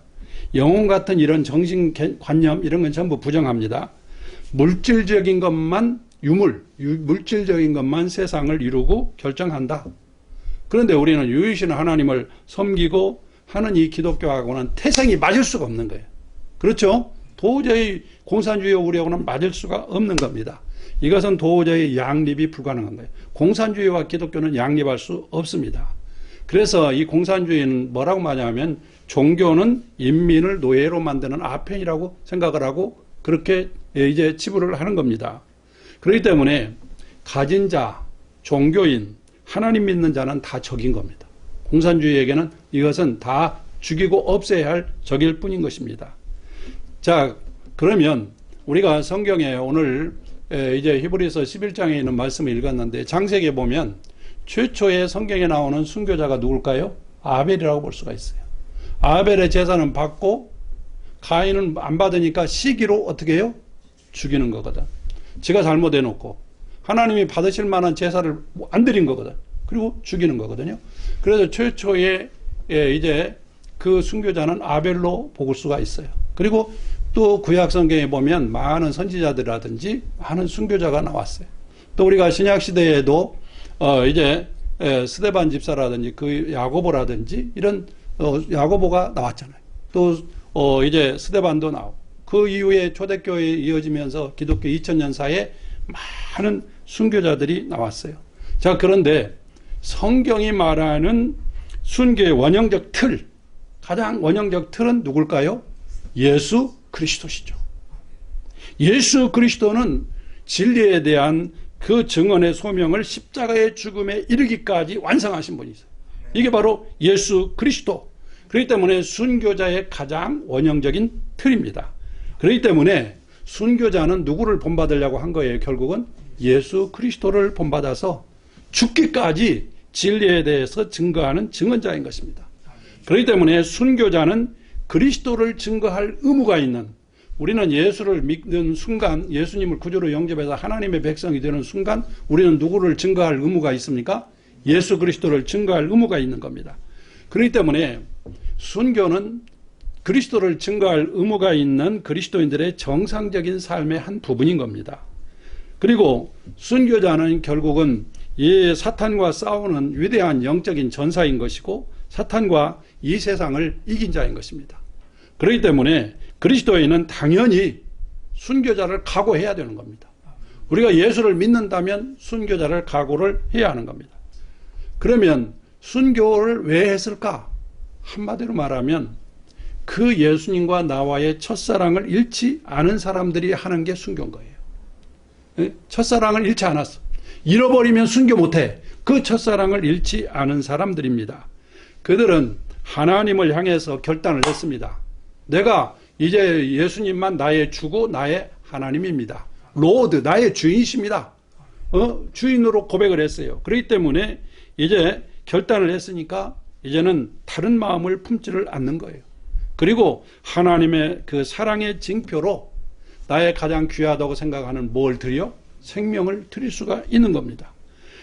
영혼 같은 이런 정신관념 이런 건 전부 부정합니다. 물질적인 것만 물질적인 것만 세상을 이루고 결정한다. 그런데 우리는 유일신 하나님을 섬기고 하는 이 기독교하고는 태생이 맞을 수가 없는 거예요. 그렇죠? 도저히 공산주의 우리하고는 맞을 수가 없는 겁니다. 이것은 도저히 양립이 불가능한 거예요. 공산주의와 기독교는 양립할 수 없습니다. 그래서 이 공산주의는 뭐라고 말하냐면 종교는 인민을 노예로 만드는 아편이라고 생각을 하고 그렇게 이제 치부를 하는 겁니다. 그렇기 때문에 가진 자, 종교인, 하나님 믿는 자는 다 적인 겁니다. 공산주의에게는 이것은 다 죽이고 없애야 할 적일 뿐인 것입니다. 자, 그러면 우리가 성경에 오늘 이제 히브리서 11장에 있는 말씀을 읽었는데 장세기에 보면 최초의 성경에 나오는 순교자가 누굴까요? 아벨이라고 볼 수가 있어요. 아벨의 제사는 받고 가인은 안 받으니까 시기로 어떻게 해요? 죽이는 거거든. 지가 잘못해놓고 하나님이 받으실 만한 제사를 안 드린 거거든. 그리고 죽이는 거거든요. 그래서 최초의 이제 그 순교자는 아벨로 볼 수가 있어요. 그리고 또 구약 성경에 보면 많은 선지자들이라든지 많은 순교자가 나왔어요. 또 우리가 신약 시대에도 이제 스데반 집사라든지 그 야고보라든지 이런 야고보가 나왔잖아요. 또 이제 스데반도 나오고 그 이후에 초대교회에 이어지면서 기독교 2000년 사이에 많은 순교자들이 나왔어요. 자, 그런데 성경이 말하는 순교의 원형적 틀, 가장 원형적 틀은 누굴까요? 예수 그리스도시죠. 예수 그리스도는 진리에 대한 그 증언의 소명을 십자가의 죽음에 이르기까지 완성하신 분이세요. 이게 바로 예수 그리스도. 그렇기 때문에 순교자의 가장 원형적인 틀입니다. 그렇기 때문에 순교자는 누구를 본받으려고 한 거예요? 결국은 예수 그리스도를 본받아서 죽기까지 진리에 대해서 증거하는 증언자인 것입니다. 그렇기 때문에 순교자는 그리스도를 증거할 의무가 있는, 우리는 예수를 믿는 순간, 예수님을 구주로 영접해서 하나님의 백성이 되는 순간 우리는 누구를 증거할 의무가 있습니까? 예수 그리스도를 증거할 의무가 있는 겁니다. 그렇기 때문에 순교는 그리스도를 증거할 의무가 있는 그리스도인들의 정상적인 삶의 한 부분인 겁니다. 그리고 순교자는 결국은 이 사탄과 싸우는 위대한 영적인 전사인 것이고 사탄과 이 세상을 이긴 자인 것입니다. 그렇기 때문에 그리스도인은 당연히 순교자를 각오해야 되는 겁니다. 우리가 예수를 믿는다면 순교자를 각오를 해야 하는 겁니다. 그러면 순교를 왜 했을까? 한마디로 말하면 그 예수님과 나와의 첫사랑을 잃지 않은 사람들이 하는 게 순교인 거예요. 첫사랑을 잃지 않았어. 잃어버리면 순교 못해. 그 첫사랑을 잃지 않은 사람들입니다. 그들은 하나님을 향해서 결단을 했습니다. 내가 이제 예수님만 나의 주고 나의 하나님입니다. 로드, 나의 주인이십니다. 주인으로 고백을 했어요. 그렇기 때문에 이제 결단을 했으니까 이제는 다른 마음을 품지를 않는 거예요. 그리고 하나님의 그 사랑의 징표로 나의 가장 귀하다고 생각하는 뭘 드려? 생명을 드릴 수가 있는 겁니다.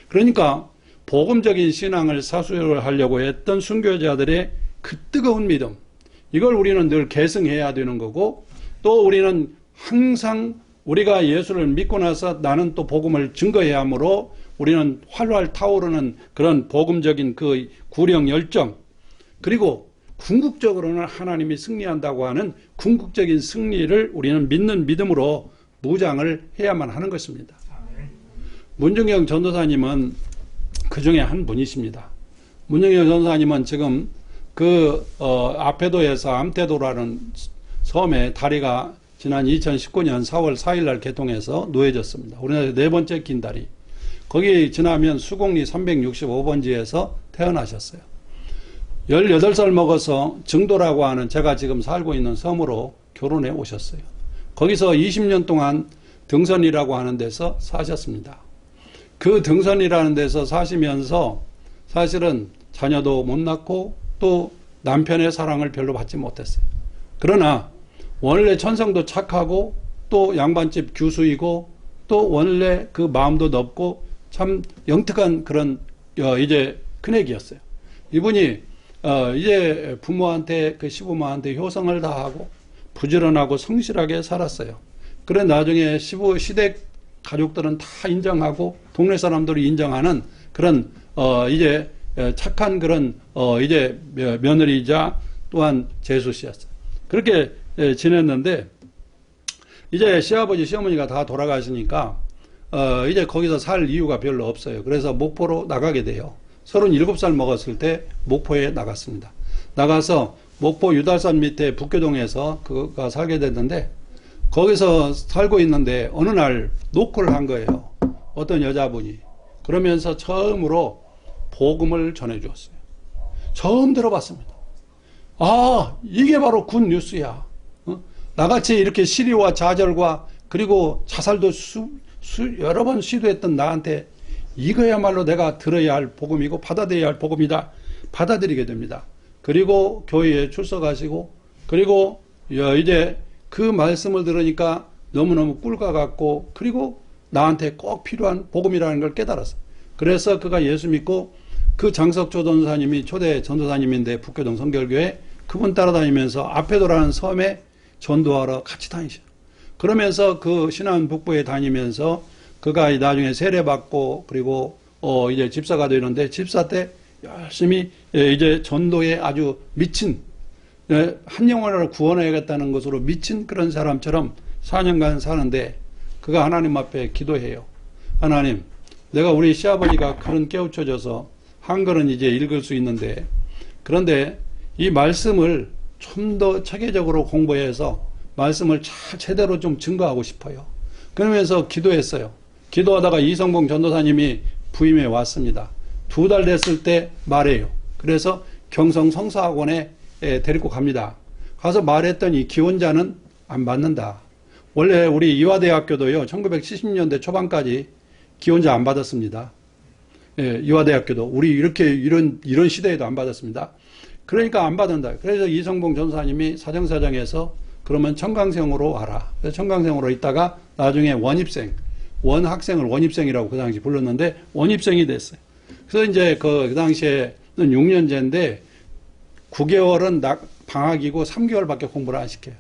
그러니까 복음적인 신앙을 사수하려고 했던 순교자들의 그 뜨거운 믿음, 이걸 우리는 늘 계승해야 되는 거고, 또 우리는 항상 우리가 예수를 믿고 나서 나는 또 복음을 증거해야 하므로 우리는 활활 타오르는 그런 복음적인 그 구령 열정, 그리고 궁극적으로는 하나님이 승리한다고 하는 궁극적인 승리를 우리는 믿는 믿음으로 무장을 해야만 하는 것입니다. 문중경 전도사님은 그 중에 한 분이십니다. 문중경 전도사님은 지금 그 아페도에서 암테도라는 섬에 다리가 지난 2019년 4월 4일 날 개통해서 놓여졌습니다. 우리나라의 네 번째 긴 다리. 거기 지나면 수곡리 365번지에서 태어나셨어요. 18살 먹어서 증도라고 하는 제가 지금 살고 있는 섬으로 결혼해 오셨어요. 거기서 20년 동안 등선이라고 하는 데서 사셨습니다. 그 등선이라는 데서 사시면서 사실은 자녀도 못 낳고 또 남편의 사랑을 별로 받지 못했어요. 그러나 원래 천성도 착하고 또 양반집 교수이고 또 원래 그 마음도 넓고 참 영특한 그런 이제 큰애기였어요. 이분이 이제 부모한테 그 시부모한테 효성을 다하고 부지런하고 성실하게 살았어요. 그래 나중에 시댁 가족들은 다 인정하고 동네 사람들이 인정하는 그런 이제 착한 그런 이제 며느리이자 또한 재수 씨였어요. 그렇게 지냈는데 이제 시아버지 시어머니가 다 돌아가시니까 이제 거기서 살 이유가 별로 없어요. 그래서 목포로 나가게 돼요. 37살 먹었을 때 목포에 나갔습니다. 나가서 목포 유달산 밑에 북교동에서 그가 살게 됐는데 거기서 살고 있는데 어느 날 노크를 한 거예요. 어떤 여자분이. 그러면서 처음으로 복음을 전해 주었어요. 처음 들어봤습니다. 아, 이게 바로 굿 뉴스야. 나같이 이렇게 시리와 좌절과 그리고 자살도 여러 번 시도했던 나한테 이거야말로 내가 들어야 할 복음이고 받아들여야 할 복음이다. 받아들이게 됩니다. 그리고 교회에 출석하시고 그리고 이제 그 말씀을 들으니까 너무너무 꿀과 같고 그리고 나한테 꼭 필요한 복음이라는 걸 깨달았어요. 그래서 그가 예수 믿고 그 장석조 전도사님이 초대 전도사님인데 북교동 성결교회 그분 따라다니면서 앞에도라는 섬에 전도하러 같이 다니셔요. 그러면서 그 신안 북부에 다니면서 그가 나중에 세례받고 그리고 이제 집사가 되는데 집사 때 열심히 이제 전도에 아주 미친 한 영혼을 구원해야겠다는 것으로 미친 그런 사람처럼 4년간 사는데 그가 하나님 앞에 기도해요. 하나님, 내가 우리 시아버지가 그런 깨우쳐져서 한글은 이제 읽을 수 있는데 그런데 이 말씀을 좀 더 체계적으로 공부해서 말씀을 잘 제대로 좀 증거하고 싶어요. 그러면서 기도했어요. 기도하다가 이성봉 전도사님이 부임해 왔습니다. 2달 됐을 때 말해요. 그래서 경성 성사학원에 데리고 갑니다. 가서 말했더니 기혼자는 안 받는다. 원래 우리 이화대학교도요, 1970년대 초반까지 기혼자 안 받았습니다. 예, 이화대학교도. 우리 이런 시대에도 안 받았습니다. 그러니까 안 받는다. 그래서 이성봉 전사님이 사정사정해서 그러면 청강생으로 와라. 그래서 청강생으로 있다가 나중에 원학생을 원입생이라고 그 당시 불렀는데 원입생이 됐어요. 그래서 이제 그 당시에는 6년제인데 9개월은 방학이고 3개월밖에 공부를 안 시켜요.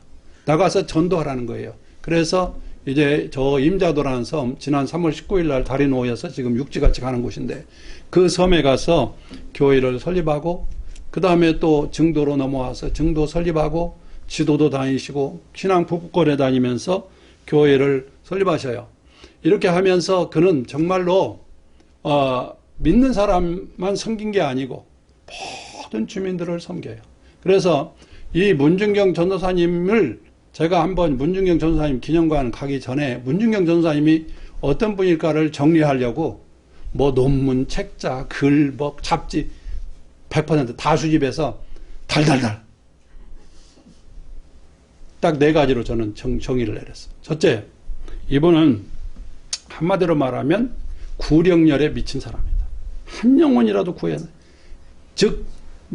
나가서 전도하라는 거예요. 그래서 이제 저 임자도라는 섬, 지난 3월 19일 날 달이 놓여서 지금 육지같이 가는 곳인데 그 섬에 가서 교회를 설립하고 그 다음에 또 증도로 넘어와서 증도 설립하고 지도도 다니시고 신앙 북부권에 다니면서 교회를 설립하셔요. 이렇게 하면서 그는 정말로 믿는 사람만 섬긴 게 아니고 모든 주민들을 섬겨요. 그래서 이 문중경 전도사님을 제가 한번 문중경 전도사님 기념관 가기 전에 문중경 전도사님이 어떤 분일까를 정리하려고 뭐 논문, 책자, 글, 뭐 잡지 100% 다 수집해서 달달달 딱 4가지로 저는 정의를 내렸어요. 첫째, 이분은 한마디로 말하면 구령열에 미친 사람이다. 한 영혼이라도 구해야 돼. 즉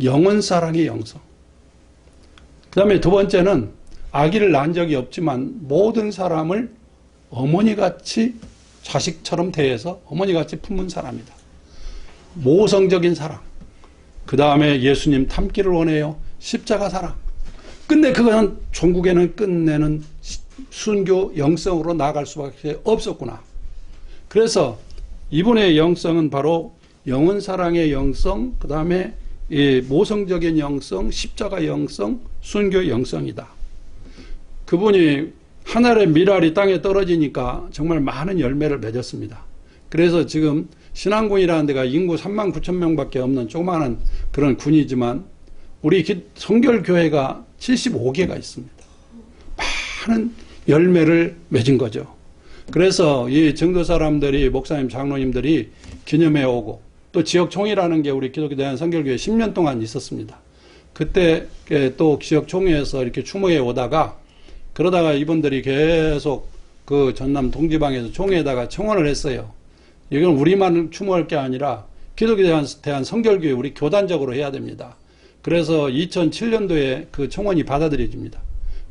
영혼사랑의 영성. 그 다음에 2번째는 아기를 낳은 적이 없지만 모든 사람을 어머니같이 자식처럼 대해서 어머니같이 품은 사람이다. 모성적인 사랑. 그 다음에 예수님 닮기를 원해요. 십자가 사랑. 근데 그거는 종국에는 끝내는 순교 영성으로 나아갈 수밖에 없었구나. 그래서 이분의 영성은 바로 영혼사랑의 영성, 그 다음에 모성적인 영성, 십자가 영성, 순교 영성이다. 그분이 하늘의 밀알이 땅에 떨어지니까 정말 많은 열매를 맺었습니다. 그래서 지금 신안군이라는 데가 인구 3만 9천 명밖에 없는 조그마한 그런 군이지만 우리 성결교회가 75개가 있습니다. 많은 열매를 맺은 거죠. 그래서 이 정도 사람들이 목사님, 장로님들이 기념해 오고 또 지역총회라는 게 우리 기독교대한 성결교회 10년 동안 있었습니다. 그때 또 지역총회에서 이렇게 추모해 오다가 그러다가 이분들이 계속 그 전남 동지방에서 총회에다가 청원을 했어요. 이건 우리만 추모할 게 아니라 기독교대한 성결교회 우리 교단적으로 해야 됩니다. 그래서 2007년도에 그 청원이 받아들여집니다.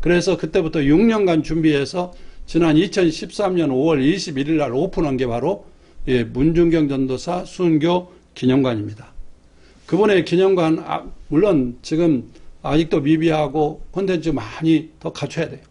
그래서 그때부터 6년간 준비해서 지난 2013년 5월 21일 날 오픈한 게 바로 문중경 전도사 순교 기념관입니다. 그분의 기념관, 물론 지금 아직도 미비하고 콘텐츠 많이 더 갖춰야 돼요.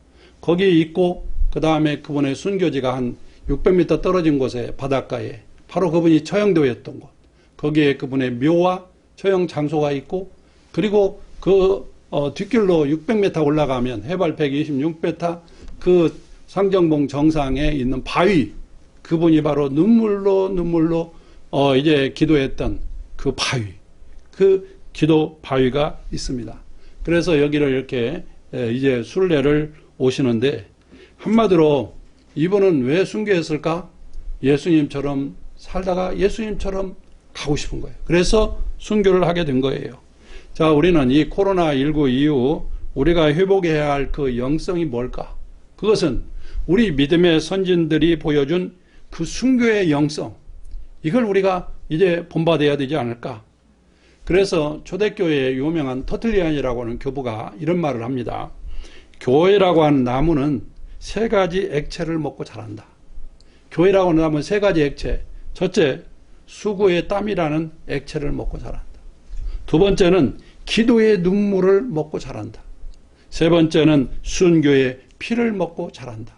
거기 있고, 그 다음에 그분의 순교지가 한 600m 떨어진 곳에 바닷가에 바로 그분이 처형되었던 곳, 거기에 그분의 묘와 처형 장소가 있고, 그리고 그 뒷길로 600m 올라가면 해발 126m 그 상정봉 정상에 있는 바위, 그분이 바로 눈물로 이제 기도했던 그 바위, 그 기도 바위가 있습니다. 그래서 여기를 이렇게 이제 순례를 오시는데, 한마디로 이분은 왜 순교했을까? 예수님처럼 살다가 예수님처럼 가고 싶은 거예요. 그래서 순교를 하게 된 거예요. 자, 우리는 이 코로나19 이후 우리가 회복해야 할 그 영성이 뭘까? 그것은 우리 믿음의 선진들이 보여준 그 순교의 영성, 이걸 우리가 이제 본받아야 되지 않을까? 그래서 초대교회의 유명한 터틀리안이라고 하는 교부가 이런 말을 합니다. 교회라고 하는 나무는 세 가지 액체를 먹고 자란다. 교회라고 하는 나무는 세 가지 액체. 첫째, 수고의 땀이라는 액체를 먹고 자란다. 두 번째는 기도의 눈물을 먹고 자란다. 세 번째는 순교의 피를 먹고 자란다.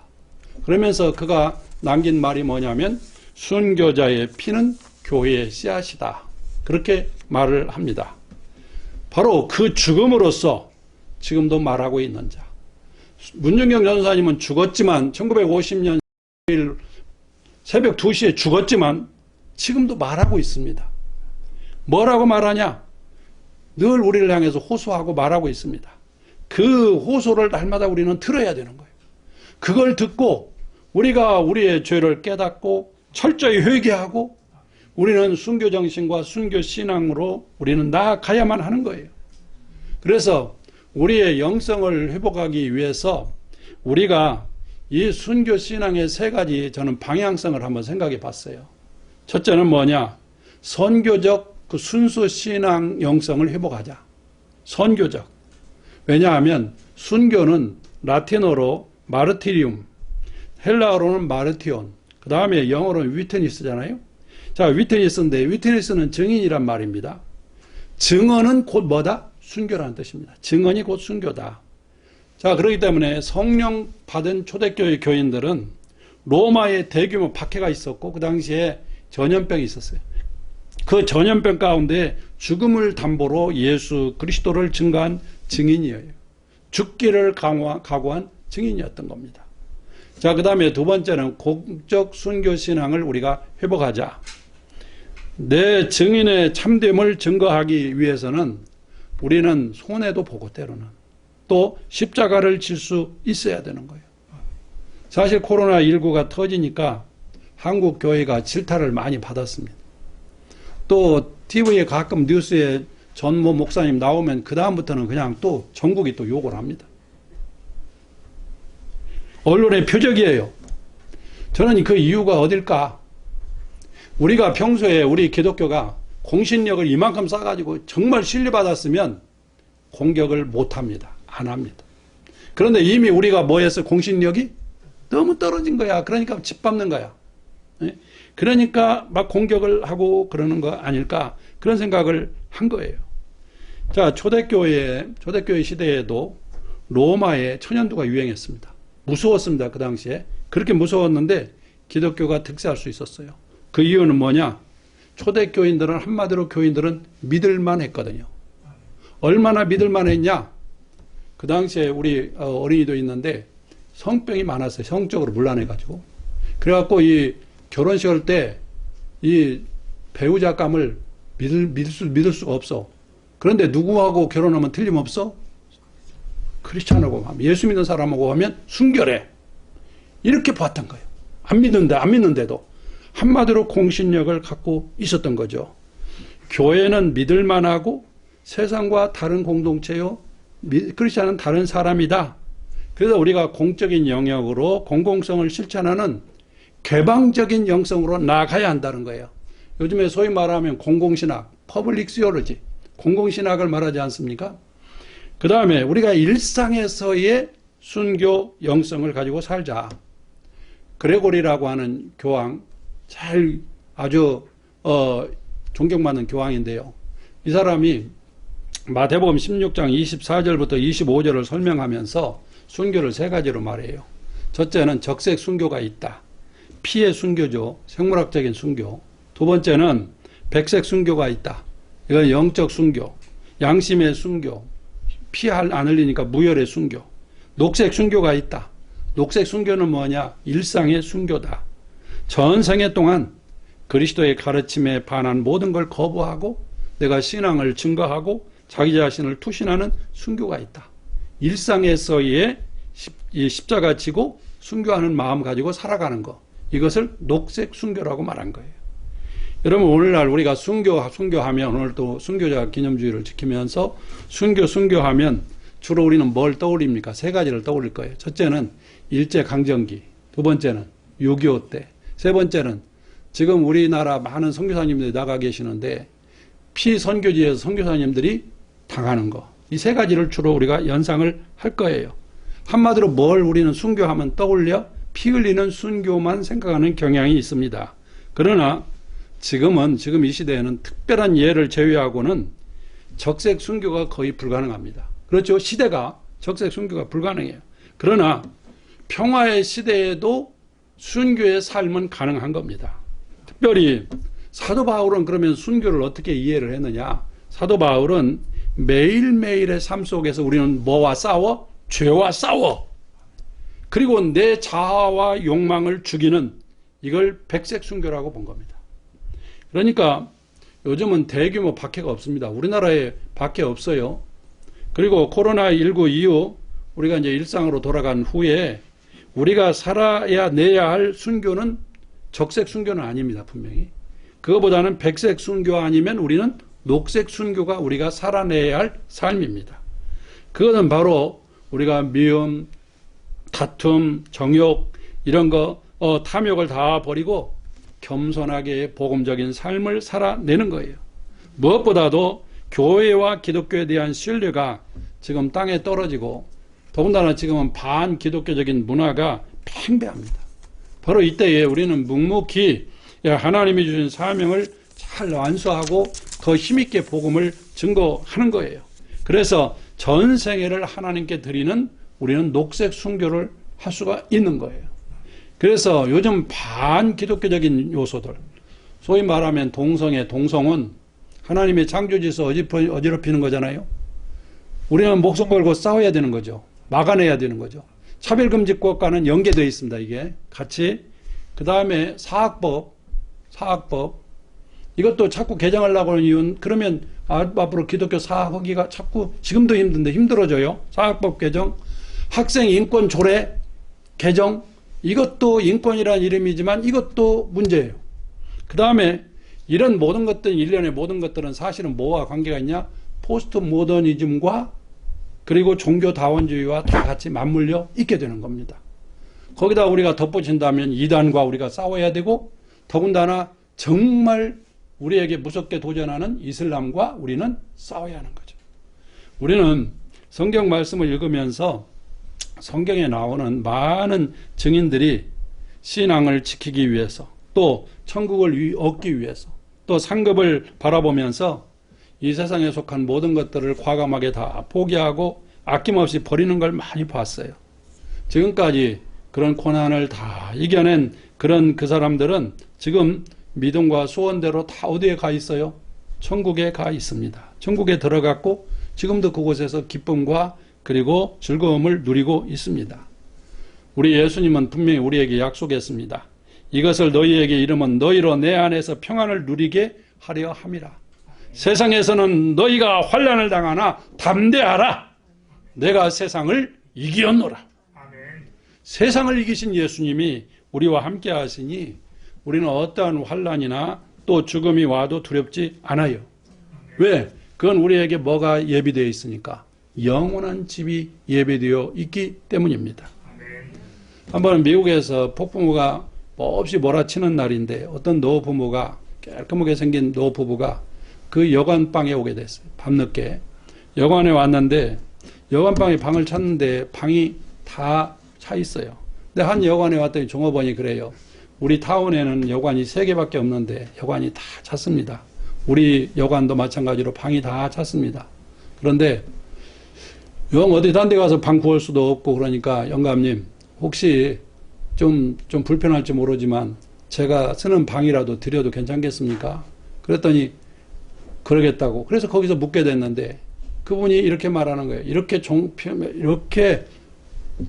그러면서 그가 남긴 말이 뭐냐면, 순교자의 피는 교회의 씨앗이다. 그렇게 말을 합니다. 바로 그 죽음으로써 지금도 말하고 있는 자. 문중경 전사님은 죽었지만 1950년 새벽 2시에 죽었지만 지금도 말하고 있습니다. 뭐라고 말하냐? 늘 우리를 향해서 호소하고 말하고 있습니다. 그 호소를 날마다 우리는 들어야 되는 거예요. 그걸 듣고 우리가 우리의 죄를 깨닫고 철저히 회개하고 우리는 순교정신과 순교신앙으로 우리는 나아가야만 하는 거예요. 그래서 우리의 영성을 회복하기 위해서 우리가 이 순교신앙의 세 가지 저는 방향성을 한번 생각해 봤어요. 첫째는 뭐냐? 선교적 그 순수신앙 영성을 회복하자. 선교적. 왜냐하면 순교는 라틴어로 마르티리움, 헬라어로는 마르티온, 그 다음에 영어로는 위트니스잖아요. 자, 위트니스인데 위트니스는 증인이란 말입니다. 증언은 곧 뭐다? 순교라는 뜻입니다. 증언이 곧 순교다. 자, 그렇기 때문에 성령 받은 초대교회 교인들은 로마에 대규모 박해가 있었고 그 당시에 전염병이 있었어요. 그 전염병 가운데 죽음을 담보로 예수 그리스도를 증거한 증인이에요. 죽기를 각오한 증인이었던 겁니다. 자, 그 다음에 두 번째는 공적 순교 신앙을 우리가 회복하자. 내 증인의 참됨을 증거하기 위해서는 우리는 손해도 보고 때로는 또 십자가를 질 수 있어야 되는 거예요. 사실 코로나19가 터지니까 한국 교회가 질타를 많이 받았습니다. 또 TV에 가끔 뉴스에 전모 목사님 나오면 그 다음부터는 그냥 또 전국이 또 욕을 합니다. 언론의 표적이에요. 저는 그 이유가 어딜까? 우리가 평소에 우리 기독교가 공신력을 이만큼 쌓아가지고 정말 신뢰받았으면 공격을 못합니다. 안 합니다. 그런데 이미 우리가 뭐 했어? 공신력이 너무 떨어진 거야. 그러니까 짓밟는 거야. 그러니까 막 공격을 하고 그러는 거 아닐까? 그런 생각을 한 거예요. 자, 초대교회 시대에도 로마에 천연두가 유행했습니다. 무서웠습니다. 그 당시에. 그렇게 무서웠는데 기독교가 득세할 수 있었어요. 그 이유는 뭐냐? 초대교인들은 한마디로 교인들은 믿을만 했거든요. 얼마나 믿을만 했냐? 그 당시에 우리 어린이도 있는데 성병이 많았어요. 성적으로 문란해가지고. 그래갖고 이 결혼식 할 때 이 배우자감을 믿을 수가 없어. 그런데 누구하고 결혼하면 틀림없어? 크리스찬하고 하면, 예수 믿는 사람하고 하면 순결해. 이렇게 봤던 거예요. 안 믿는데도. 한마디로 공신력을 갖고 있었던 거죠. 교회는 믿을만하고 세상과 다른 공동체요. 크리스찬은 다른 사람이다. 그래서 우리가 공적인 영역으로 공공성을 실천하는 개방적인 영성으로 나아가야 한다는 거예요. 요즘에 소위 말하면 공공신학, 퍼블릭 시올로지, 공공신학을 말하지 않습니까? 그 다음에 우리가 일상에서의 순교 영성을 가지고 살자. 그레고리라고 하는 교황, 잘 아주 존경받는 교황인데요. 이 사람이 마태복음 16장 24절부터 25절을 설명하면서 순교를 세 가지로 말해요. 첫째는 적색 순교가 있다. 피의 순교죠. 생물학적인 순교. 두 번째는 백색 순교가 있다. 이건 영적 순교. 양심의 순교. 피 안 흘리니까 무혈의 순교. 녹색 순교가 있다. 녹색 순교는 뭐냐? 일상의 순교다. 전생애 동안 그리스도의 가르침에 반한 모든 걸 거부하고 내가 신앙을 증거하고 자기 자신을 투신하는 순교가 있다. 일상에서의 십자가 지고 순교하는 마음 가지고 살아가는 것. 이것을 녹색 순교라고 말한 거예요. 여러분, 오늘날 우리가 순교하면, 오늘 또 순교자 기념주의를 지키면서 순교하면 주로 우리는 뭘 떠올립니까? 세 가지를 떠올릴 거예요. 첫째는 일제강점기, 두 번째는 6.25 때, 세 번째는 지금 우리나라 많은 선교사님들이 나가 계시는데 피선교지에서 선교사님들이 당하는 거. 이 세 가지를 주로 우리가 연상을 할 거예요. 한마디로 뭘 우리는 순교하면 떠올려? 피 흘리는 순교만 생각하는 경향이 있습니다. 그러나 지금 이 시대에는 특별한 예를 제외하고는 적색 순교가 거의 불가능합니다. 그렇죠? 시대가 적색 순교가 불가능해요. 그러나 평화의 시대에도 순교의 삶은 가능한 겁니다. 특별히 사도 바울은 그러면 순교를 어떻게 이해를 했느냐? 사도 바울은 매일매일의 삶 속에서 우리는 뭐와 싸워? 죄와 싸워. 그리고 내 자아와 욕망을 죽이는 이걸 백색 순교라고 본 겁니다. 그러니까 요즘은 대규모 박해가 없습니다. 우리나라에 박해 없어요. 그리고 코로나19 이후 우리가 이제 일상으로 돌아간 후에 우리가 살아야 내야 할 순교는 적색 순교는 아닙니다. 분명히. 그거보다는 백색 순교 아니면 우리는 녹색 순교가 우리가 살아내야 할 삶입니다. 그것은 바로 우리가 미움, 다툼, 정욕 이런 거 탐욕을 다 버리고 겸손하게 복음적인 삶을 살아내는 거예요. 무엇보다도 교회와 기독교에 대한 신뢰가 지금 땅에 떨어지고 더군다나 지금은 반기독교적인 문화가 팽배합니다. 바로 이때에 우리는 묵묵히 하나님이 주신 사명을 잘 완수하고 더 힘있게 복음을 증거하는 거예요. 그래서 전 생애를 하나님께 드리는 우리는 녹색 순교를 할 수가 있는 거예요. 그래서 요즘 반기독교적인 요소들, 소위 말하면 동성은 하나님의 창조지에서 어지럽히는 거잖아요. 우리는 목숨 걸고 싸워야 되는 거죠. 막아내야 되는 거죠. 차별금지법과는 연계되어 있습니다. 이게 같이. 그 다음에 사학법 이것도 자꾸 개정하려고 하는 이유는 그러면 앞으로 기독교 사학하기가 자꾸 지금도 힘든데 힘들어져요. 사학법 개정, 학생 인권 조례 개정, 이것도 인권이라는 이름이지만 이것도 문제예요. 그 다음에 이런 모든 것들, 일련의 모든 것들은 사실은 뭐와 관계가 있냐? 포스트 모더니즘과 그리고 종교다원주의와 다 같이 맞물려 있게 되는 겁니다. 거기다 우리가 덧붙인다면 이단과 우리가 싸워야 되고 더군다나 정말 우리에게 무섭게 도전하는 이슬람과 우리는 싸워야 하는 거죠. 우리는 성경 말씀을 읽으면서 성경에 나오는 많은 증인들이 신앙을 지키기 위해서 또 천국을 얻기 위해서 또 상급을 바라보면서 이 세상에 속한 모든 것들을 과감하게 다 포기하고 아낌없이 버리는 걸 많이 봤어요. 지금까지 그런 고난을 다 이겨낸 그런 그 사람들은 지금 믿음과 소원대로 다 어디에 가 있어요? 천국에 가 있습니다. 천국에 들어갔고 지금도 그곳에서 기쁨과 그리고 즐거움을 누리고 있습니다. 우리 예수님은 분명히 우리에게 약속했습니다. 이것을 너희에게 이르면 너희로 내 안에서 평안을 누리게 하려 함이라. 세상에서는 너희가 환난을 당하나 담대하라. 내가 세상을 이기었노라. 세상을 이기신 예수님이 우리와 함께 하시니 우리는 어떠한 환난이나 또 죽음이 와도 두렵지 않아요. 왜? 그건 우리에게 뭐가 예비되어 있으니까 영원한 집이 예배되어 있기 때문입니다. 한번 미국에서 폭부모가 없이 몰아치는 날인데 어떤 노부모가 깔끔하게 생긴 노부부가 그 여관방에 오게 됐어요. 밤늦게 여관에 왔는데 여관방에 방을 찾는데 방이 다 차 있어요. 근데 한 여관에 왔더니 종업원이 그래요. 우리 타운에는 여관이 3개밖에 없는데 여관이 다 찼습니다. 우리 여관도 마찬가지로 방이 다 찼습니다. 그런데 영 어디 딴 데 가서 방 구할 수도 없고 그러니까 영감님 혹시 좀 불편할지 모르지만 제가 쓰는 방이라도 드려도 괜찮겠습니까? 그랬더니 그러겠다고. 그래서 거기서 묵게 됐는데 그분이 이렇게 말하는 거예요. 이렇게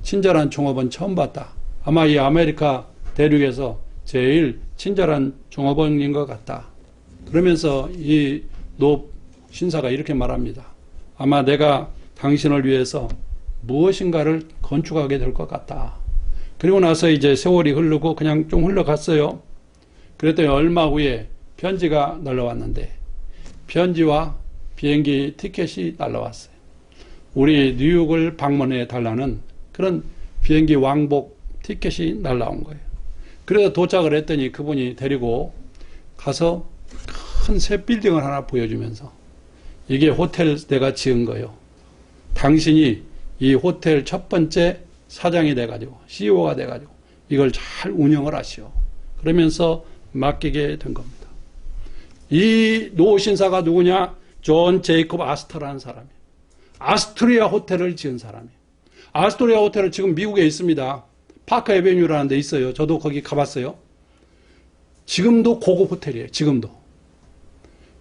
친절한 종업원 처음 봤다. 아마 이 아메리카 대륙에서 제일 친절한 종업원인 것 같다. 그러면서 이 노 신사가 이렇게 말합니다. 아마 내가 당신을 위해서 무엇인가를 건축하게 될 것 같다. 그리고 나서 이제 세월이 흐르고 그냥 좀 흘러갔어요. 그랬더니 얼마 후에 편지가 날라왔는데 편지와 비행기 티켓이 날라왔어요. 우리 뉴욕을 방문해 달라는 그런 비행기 왕복 티켓이 날라온 거예요. 그래서 도착을 했더니 그분이 데리고 가서 큰 새 빌딩을 하나 보여주면서 이게 호텔 내가 지은 거예요. 당신이 이 호텔 첫 번째 사장이 돼가지고 CEO가 돼가지고 이걸 잘 운영을 하시오. 그러면서 맡기게 된 겁니다. 이 노신사가 누구냐? 존 제이콥 아스터라는 사람이에요. 아스토리아 호텔을 지은 사람이에요. 아스토리아 호텔은 지금 미국에 있습니다. 파크 에베뉴라는 데 있어요. 저도 거기 가봤어요. 지금도 고급 호텔이에요. 지금도.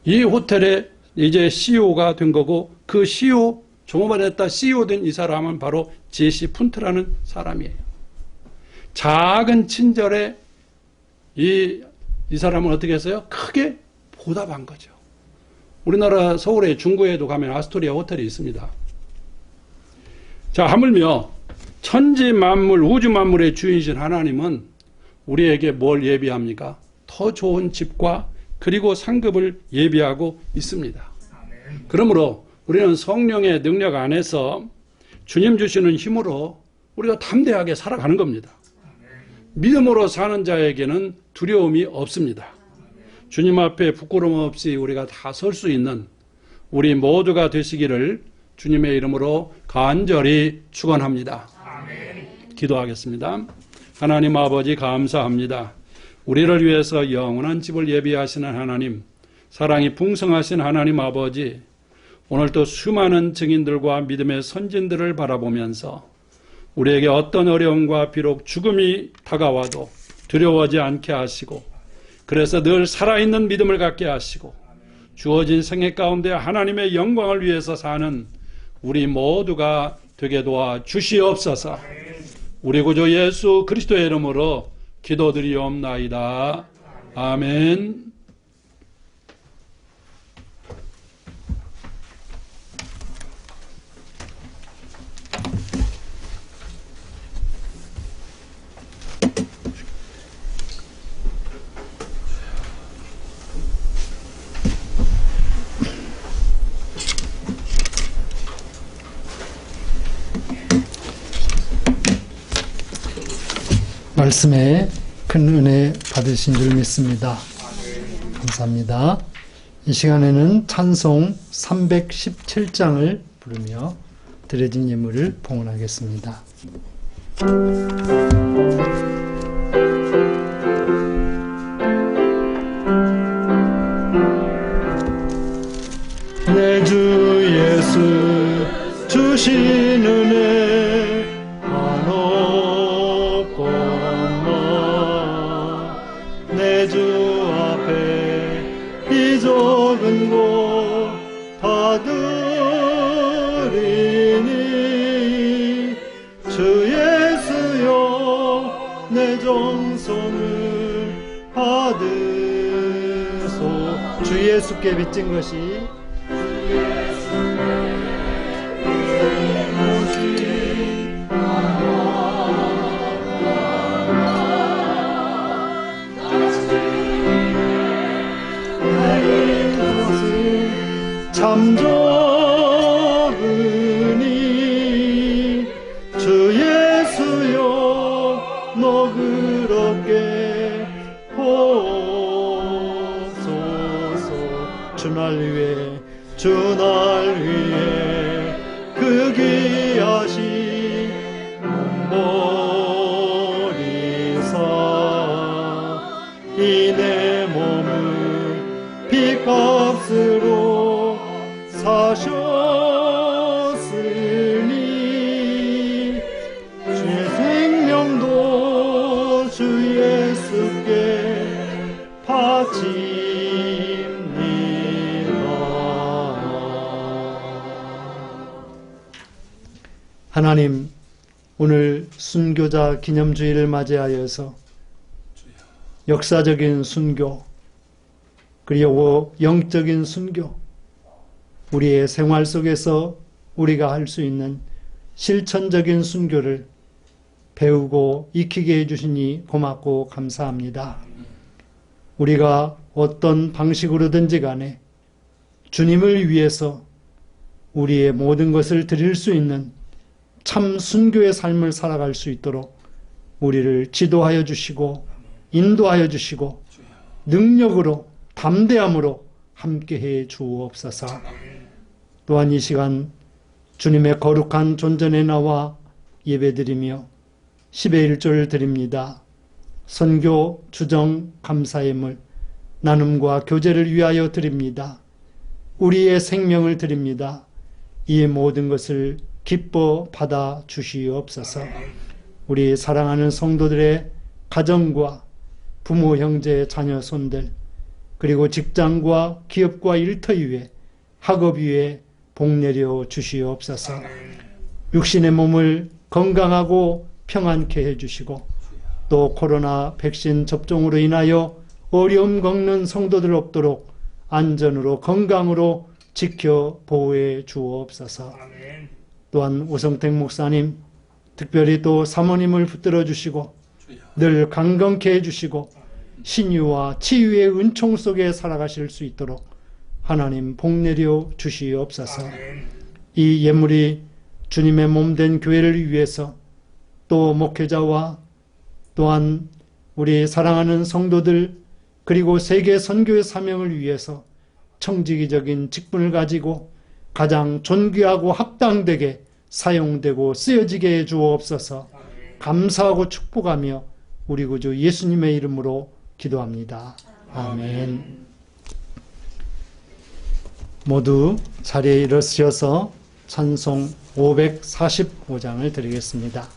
이 호텔에 이제 CEO가 된 거고 그 CEO 종업원 했다 CEO 된 이 사람은 바로 제시 푼트라는 사람이에요. 작은 친절에 이 사람은 어떻게 했어요? 크게 보답한 거죠. 우리나라 서울의 중구에도 가면 아스토리아 호텔이 있습니다. 자, 하물며 천지 만물, 우주 만물의 주인이신 하나님은 우리에게 뭘 예비합니까? 더 좋은 집과 그리고 상급을 예비하고 있습니다. 그러므로 우리는 성령의 능력 안에서 주님 주시는 힘으로 우리가 담대하게 살아가는 겁니다. 믿음으로 사는 자에게는 두려움이 없습니다. 주님 앞에 부끄러움 없이 우리가 다 설 수 있는 우리 모두가 되시기를 주님의 이름으로 간절히 축원합니다. 기도하겠습니다. 하나님 아버지 감사합니다. 우리를 위해서 영원한 집을 예비하시는 하나님, 사랑이 풍성하신 하나님 아버지, 오늘도 수많은 증인들과 믿음의 선진들을 바라보면서 우리에게 어떤 어려움과 비록 죽음이 다가와도 두려워하지 않게 하시고 그래서 늘 살아있는 믿음을 갖게 하시고 주어진 생애 가운데 하나님의 영광을 위해서 사는 우리 모두가 되게 도와 주시옵소서. 우리 구주 예수 그리스도의 이름으로 기도드리옵나이다. 아멘. 말씀에 큰 은혜 받으신 줄 믿습니다. 감사합니다. 이 시간에는 찬송 317장을 부르며 드려진 예물을 봉헌하겠습니다. 내 주 예수 주신 은혜 한없건마 내 주 앞에 이 적은 것 다 드리니 주 예수여 내 정성을 받으소. 주 예수께 빚진 것이 참 적으니 주 예수여 너그럽게 보소서. 주날 위해 주날 위해 그 귀하신 몸 하나님, 오늘 순교자 기념주의를 맞이하여서 역사적인 순교, 그리고 영적인 순교, 우리의 생활 속에서 우리가 할 수 있는 실천적인 순교를 배우고 익히게 해주시니 고맙고 감사합니다. 우리가 어떤 방식으로든지 간에 주님을 위해서 우리의 모든 것을 드릴 수 있는 참 순교의 삶을 살아갈 수 있도록 우리를 지도하여 주시고 인도하여 주시고 능력으로 담대함으로 함께해 주옵소서. 또한 이 시간 주님의 거룩한 존전에 나와 예배드리며 10의 1조를 드립니다. 선교, 주정, 감사의물, 나눔과 교제를 위하여 드립니다. 우리의 생명을 드립니다. 이 모든 것을 기뻐 받아 주시옵소서. 우리 사랑하는 성도들의 가정과 부모, 형제, 자녀, 손들, 그리고 직장과 기업과 일터 위에, 학업 위에 복 내려 주시옵소서. 육신의 몸을 건강하고 평안케 해주시고 또 코로나 백신 접종으로 인하여 어려움 겪는 성도들 없도록 안전으로 건강으로 지켜 보호해 주옵소서. 또한 오성택 목사님, 특별히 또 사모님을 붙들어 주시고 늘 강건케 해주시고 신유와 치유의 은총 속에 살아가실 수 있도록 하나님 복 내려 주시옵소서. 이 예물이 주님의 몸된 교회를 위해서 또 목회자와 또한 우리 사랑하는 성도들 그리고 세계 선교의 사명을 위해서 청지기적인 직분을 가지고 가장 존귀하고 합당되게 사용되고 쓰여지게 해 주옵소서. 감사하고 축복하며 우리 구주 예수님의 이름으로 기도합니다. 아멘. 모두 자리에 일어서셔서 찬송 545장을 드리겠습니다.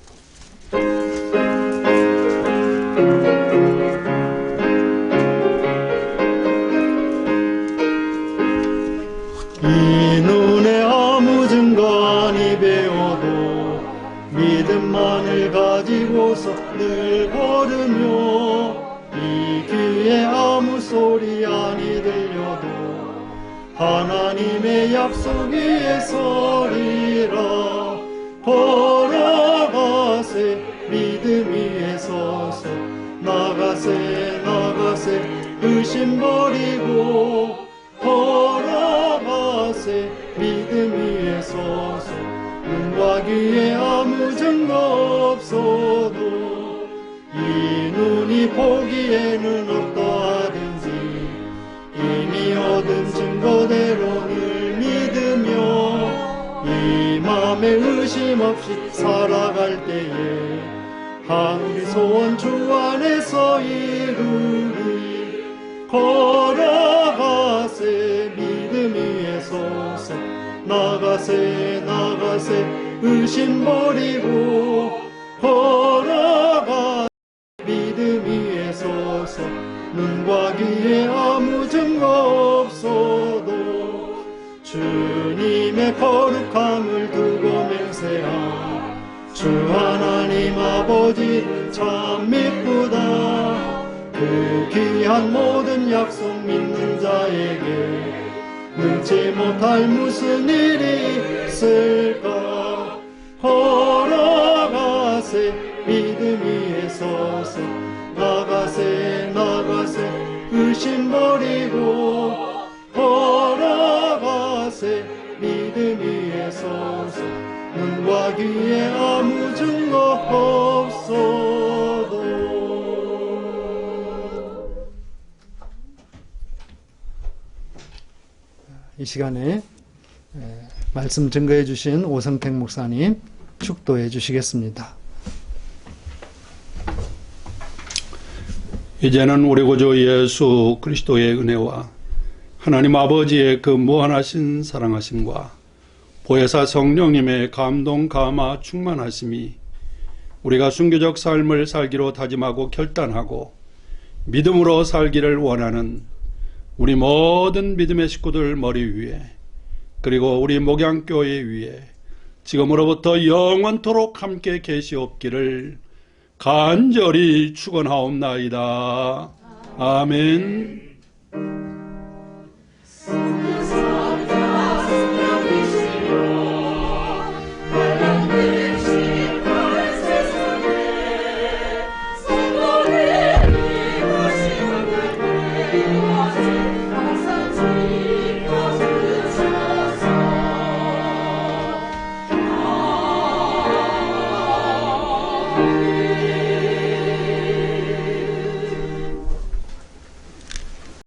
이 눈에 아무 증거 아니 배워도 믿음만을 가지고서 늘 걸으며 이 귀에 아무 소리 아니 들려도 하나님의 약속 위에 서리라. 걸어가세 믿음 위에 서서 나가세 나가세 의심 버리고 걸어가세 믿음 위에 서서 눈과 귀에 아무 증거 없어도 이 눈이 보기에는 어떠하든지 이미 얻은 증거대로 늘 믿으며 이 맘에 의심 없이 살아갈 때에 우리 소원 주 안에서 이루리. 걸어가세 믿음 위에 서서 나가세 나가세 의심 버리고 걸어가세 믿음 위에 서서 눈과 귀에 아무 증거 없어도 주님의 거룩함을 두고 맹세하. 주 하나님 아버지 참 미쁘다. 그 귀한 모든 약속 믿는 자에게 능치 못할 무슨 일이 있을까. 걸어가세 믿음 위에 서서 나가세 나가세 의심 버리고 걸어가세 믿음 위에 서서 눈과 귀에 아무 증거 없어도. 이 시간에 말씀 증거해 주신 오성택 목사님 축도해 주시겠습니다. 이제는 우리 구주 예수 그리스도의 은혜와 하나님 아버지의 그 무한하신 사랑하심과 보혜사 성령님의 감동 감화 충만하심이 우리가 순교적 삶을 살기로 다짐하고 결단하고 믿음으로 살기를 원하는 우리 모든 믿음의 식구들 머리 위에 그리고 우리 목양교회 위에 지금으로부터 영원토록 함께 계시옵기를 간절히 축원하옵나이다. 아멘.